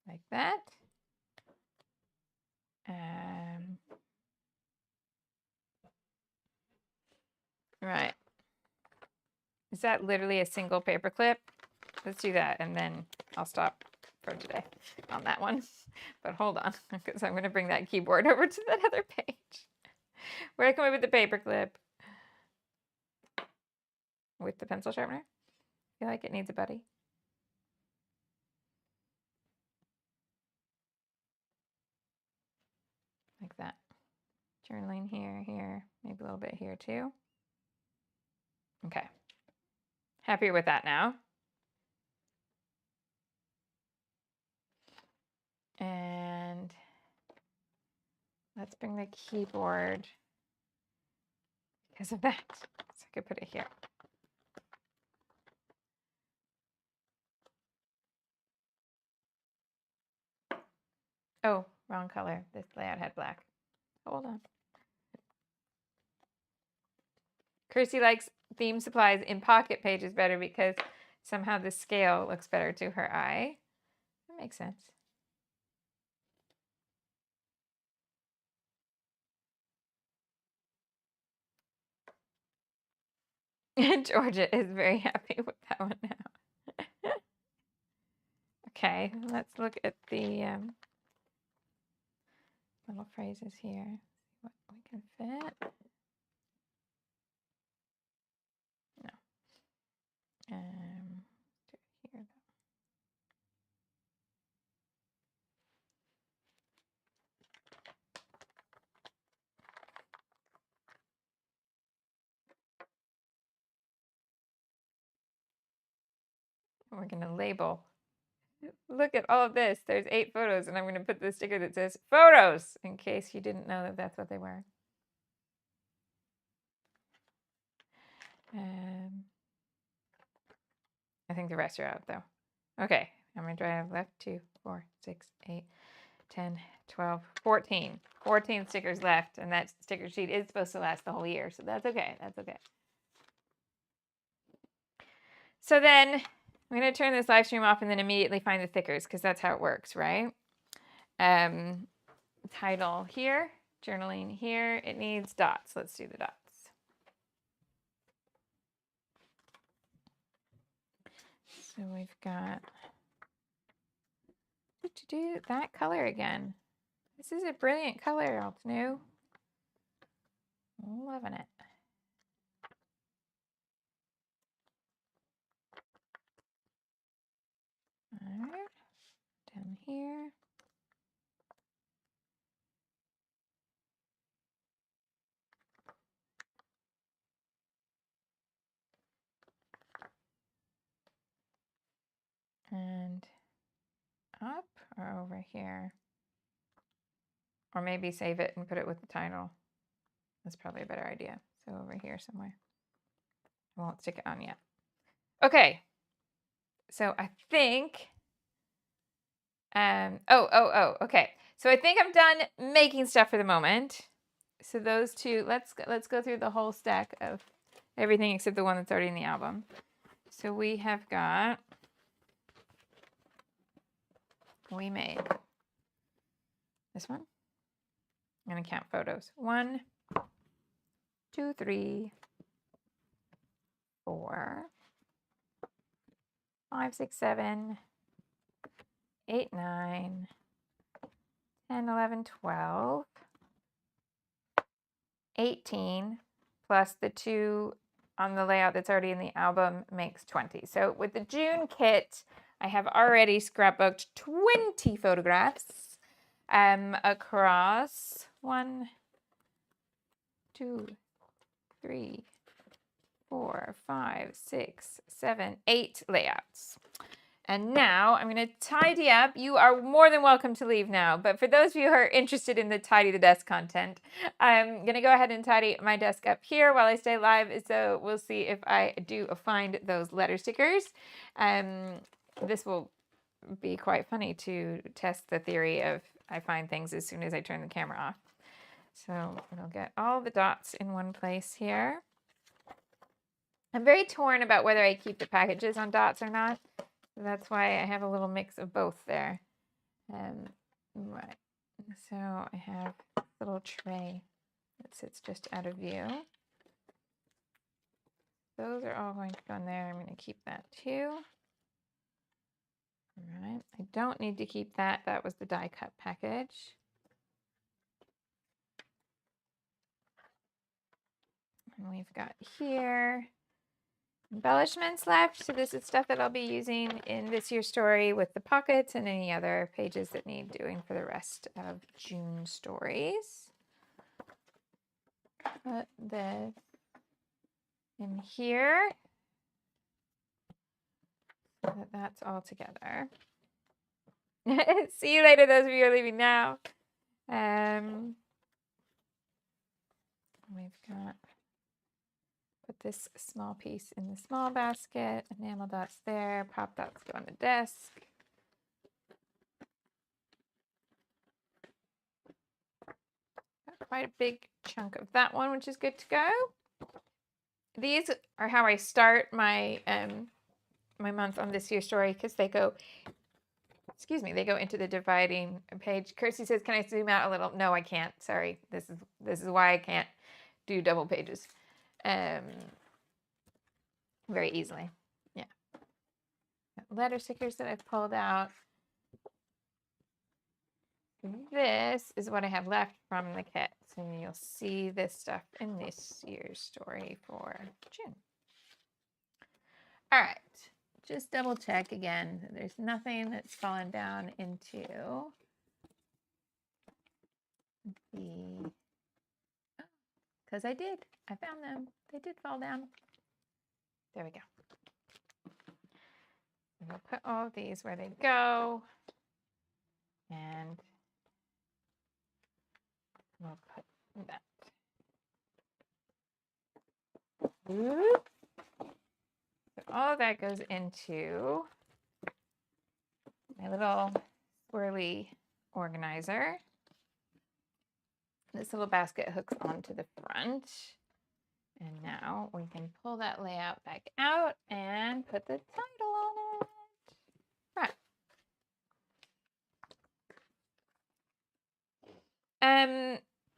[SPEAKER 1] Like that. Right. Is that literally a single paper clip? Let's do that, and then I'll stop for today on that one. But hold on, because I'm going to bring that keyboard over to that other page. Where can we put the paper clip? With the pencil sharpener? I feel like it needs a buddy. Like that. Journaling here, here, maybe a little bit here too. Okay. Happier with that now. And let's bring the keyboard because of that. So I could put it here. Oh, wrong color. This layout had black. Hold on. Kirsty likes theme supplies in pocket pages better because somehow the scale looks better to her eye. That makes sense. Georgia is very happy with that one now. Okay, let's look at the little phrases here. What we can fit. No. Do it here. We're going to label. Look at all of this. There's 8 photos, and I'm going to put the sticker that says photos in case you didn't know that that's what they were. I think the rest are out though. Okay, how many do I have left? 2, 4, 6, 8, 10, 12, 14. 14 stickers left, and that sticker sheet is supposed to last the whole year, so that's okay. That's okay. So then I'm going to turn this live stream off and then immediately find the stickers because that's how it works, right? Title here, journaling here. It needs dots. Let's do the dots. So we've got to do that color again. This is a brilliant color, all new. Loving it. All right, down here. And up or over here. Or maybe save it and put it with the title. That's probably a better idea. So over here somewhere. I won't stick it on yet. Okay. So I think, okay. So I think I'm done making stuff for the moment. So those two, let's go through the whole stack of everything except the one that's already in the album. So we have got, we made this one. I'm going to count photos. 1, 2, 3, 4, 5, 6, 7, 8, 9, 10, 11, 12, 18, plus the 2 on the layout that's already in the album makes 20. So with the June kit, I have already scrapbooked 20 photographs across 1, 2, 3, 4, 5, 6, 7, 8 layouts. And now I'm going to tidy up. You are more than welcome to leave now. But for those of you who are interested in the tidy the desk content, I'm going to go ahead and tidy my desk up here while I stay live. So we'll see if I do find those letter stickers. This will be quite funny to test the theory of I find things as soon as I turn the camera off. So I'll get all the dots in one place here. I'm very torn about whether I keep the packages on dots or not. That's why I have a little mix of both there. Right. So I have a little tray that sits just out of view. those are all going to go in there. I'm going to keep that too. All right, I don't need to keep that. That was the die cut package. And we've got here embellishments left. So this is stuff that I'll be using in this year's story with the pockets and any other pages that need doing for the rest of June stories. Put this in here so that that's all together. See you later, those of you who are leaving now. We've got, put this small piece in the small basket, enamel dots there, pop dots go on the desk. Got quite a big chunk of that one, which is good to go. These are how I start my my month on this year's story, because they go, excuse me, they go into the dividing page. Kirsty says, "Can I zoom out a little?" No, I can't. Sorry. This is why I can't do double pages very easily. Yeah. Letter stickers that I've pulled out. This is what I have left from the kit. So you'll see this stuff in this year's story for June. All right. Just double check again. There's nothing that's fallen down into the, because I found them. They did fall down. There we go. We'll put all of these where they go. And we'll put that. Whoop. So all of that goes into my little swirly organizer. This little basket hooks onto the front. And now we can pull that layout back out and put the title on it. Right.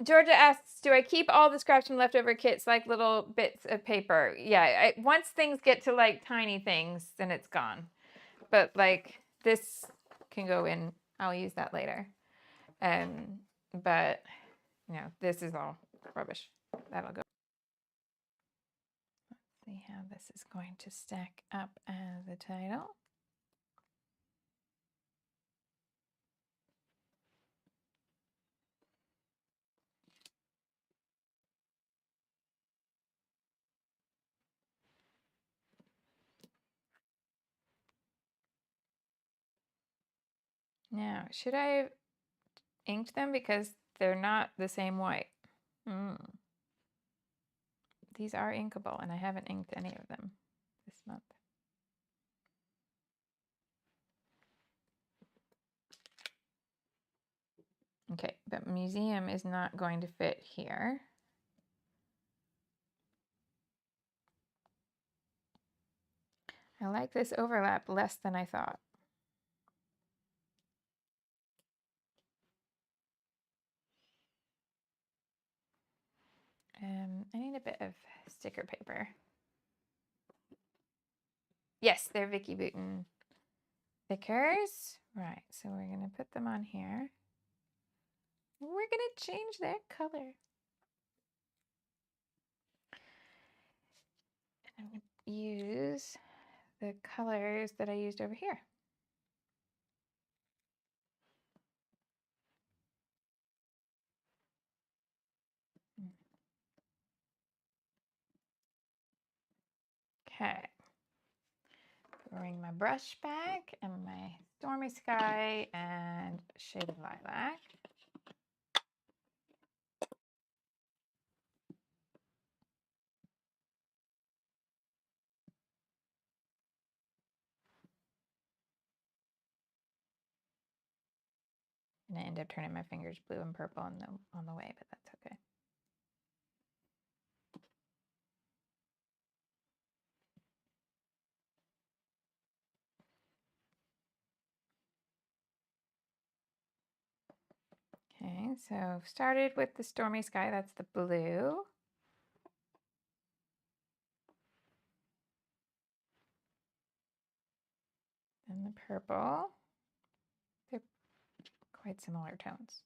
[SPEAKER 1] Georgia asks, do I keep all the scraps from leftover kits like little bits of paper? Yeah, once things get to like tiny things, then it's gone. But like this can go in, I'll use that later. But you know, this is all rubbish. That'll go. Let's see how this is going to stack up as a title. Now, should I have inked them because they're not the same white? These are inkable, and I haven't inked any of them this month. Okay, but museum is not going to fit here. I like this overlap less than I thought. I need a bit of sticker paper. Yes, they're Vicky Bouton thickers. Right, so we're going to put them on here. We're going to change their color. And I'm going to use the colors that I used over here. Okay. Bring my brush back and my Stormy Sky and Shaded Lilac. And I end up turning my fingers blue and purple on the way, but that's okay. Okay, so started with the Stormy Sky, that's the blue. And the purple. They're quite similar tones.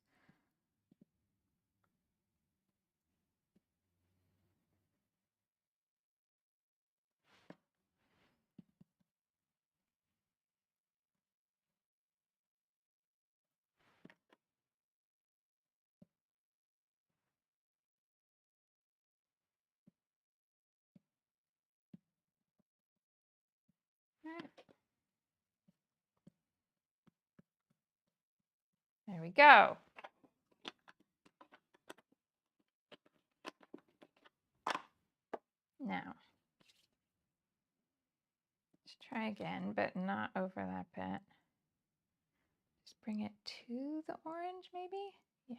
[SPEAKER 1] There we go. Now, let's try again, but not overlap it. Just bring it to the orange, maybe? Yeah.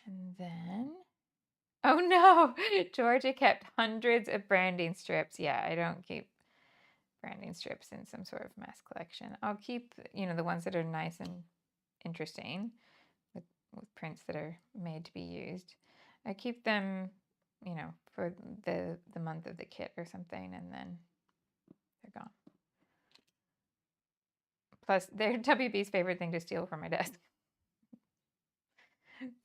[SPEAKER 1] And then, oh no, Georgia kept hundreds of branding strips. Yeah, I don't keep branding strips in some sort of mass collection. I'll keep, the ones that are nice and interesting with prints that are made to be used. I keep them, for the month of the kit or something, and then they're gone. Plus, they're WB's favorite thing to steal from my desk.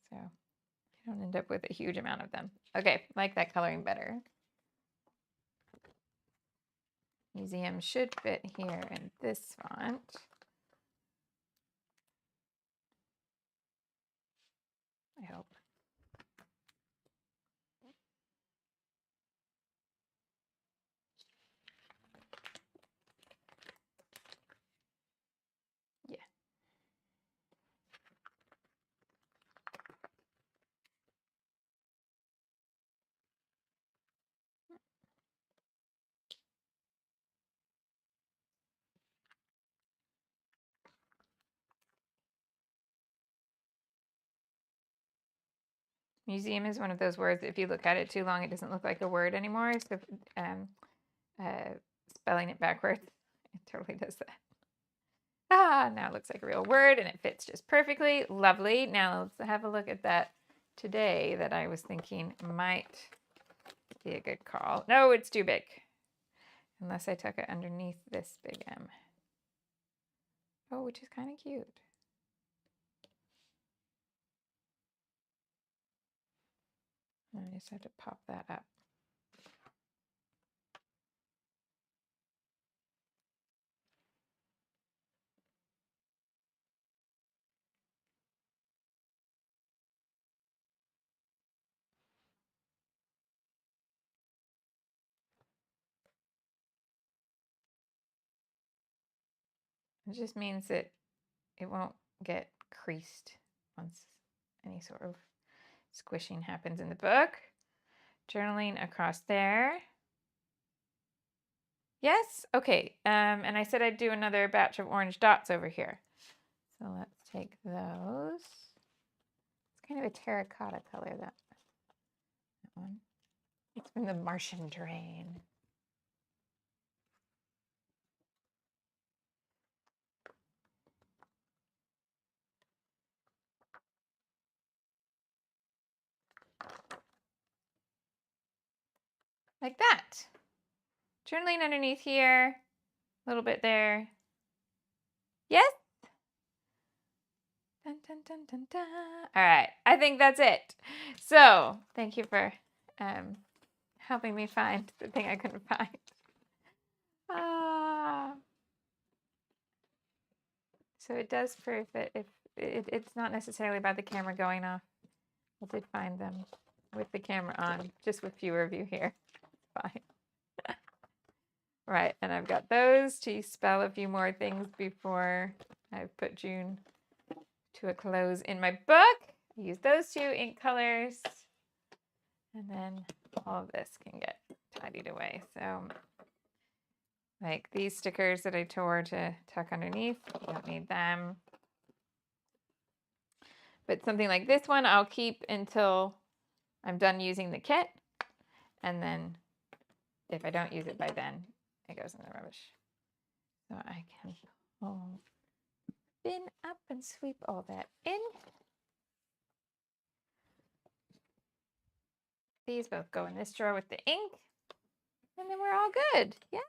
[SPEAKER 1] So I don't end up with a huge amount of them. Okay, like that coloring better. Museum should fit here in this font. I hope. Yeah. Museum is one of those words, if you look at it too long, it doesn't look like a word anymore. So spelling it backwards, it totally does that. Now it looks like a real word and it fits just perfectly. Lovely. Now let's have a look at that today that I was thinking might be a good call. No, it's too big. Unless I tuck it underneath this big M. Oh, which is kind of cute. I just have to pop that up. It just means that it won't get creased once any sort of squishing happens in the book. Journaling across there. Yes? Okay. And I said I'd do another batch of orange dots over here. So let's take those. It's kind of a terracotta color, that one. It's from the Martian terrain. Like that. Journaling underneath here. A little bit there. Yes? Dun, dun, dun, dun, dun. All right. I think that's it. So thank you for helping me find the thing I couldn't find. So it does prove that if it's not necessarily about the camera going off. I did find them with the camera on, just with fewer of you here. Fine. Right, and I've got those to spell a few more things before I put June to a close in my book. Use those two ink colors, and then all of this can get tidied away. So like these stickers that I tore to tuck underneath, you don't need them. But something like this one, I'll keep until I'm done using the kit. And then if I don't use it by then, it goes in the rubbish. So I can pull bin up and sweep all that in. These both go in this drawer with the ink. And then we're all good. Yes.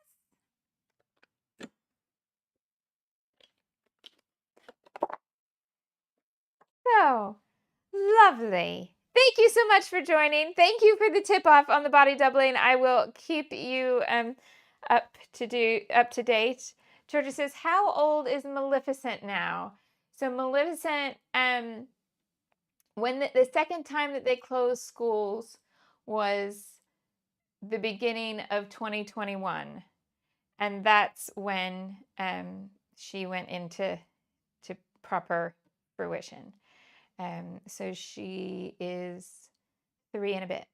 [SPEAKER 1] So lovely. Thank you so much for joining. Thank you for the tip off on the body doubling. I will keep you up to date. Georgia says, how old is Maleficent now? So Maleficent, when the second time that they closed schools was the beginning of 2021. And that's when she went into proper fruition. So she is 3 and a bit.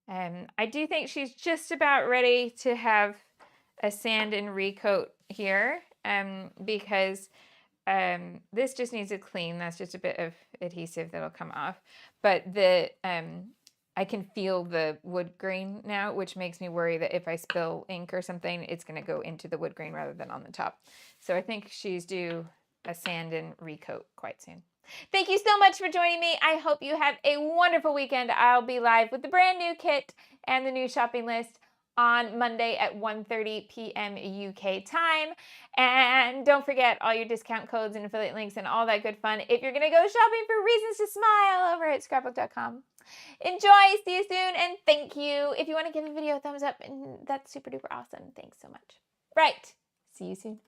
[SPEAKER 1] I do think she's just about ready to have a sand and recoat here because this just needs a clean. That's just a bit of adhesive that'll come off. But I can feel the wood grain now, which makes me worry that if I spill ink or something, it's going to go into the wood grain rather than on the top. So I think she's due a sand and recoat quite soon. Thank you so much for joining me. I hope you have a wonderful weekend. I'll be live with the brand new kit and the new shopping list on Monday at 1:30 p.m. UK time. And don't forget all your discount codes and affiliate links and all that good fun if you're going to go shopping for reasons to smile over at scrapbook.com. Enjoy, see you soon, and thank you. If you want to give the video a thumbs up, and that's super duper awesome. Thanks so much. Right, see you soon.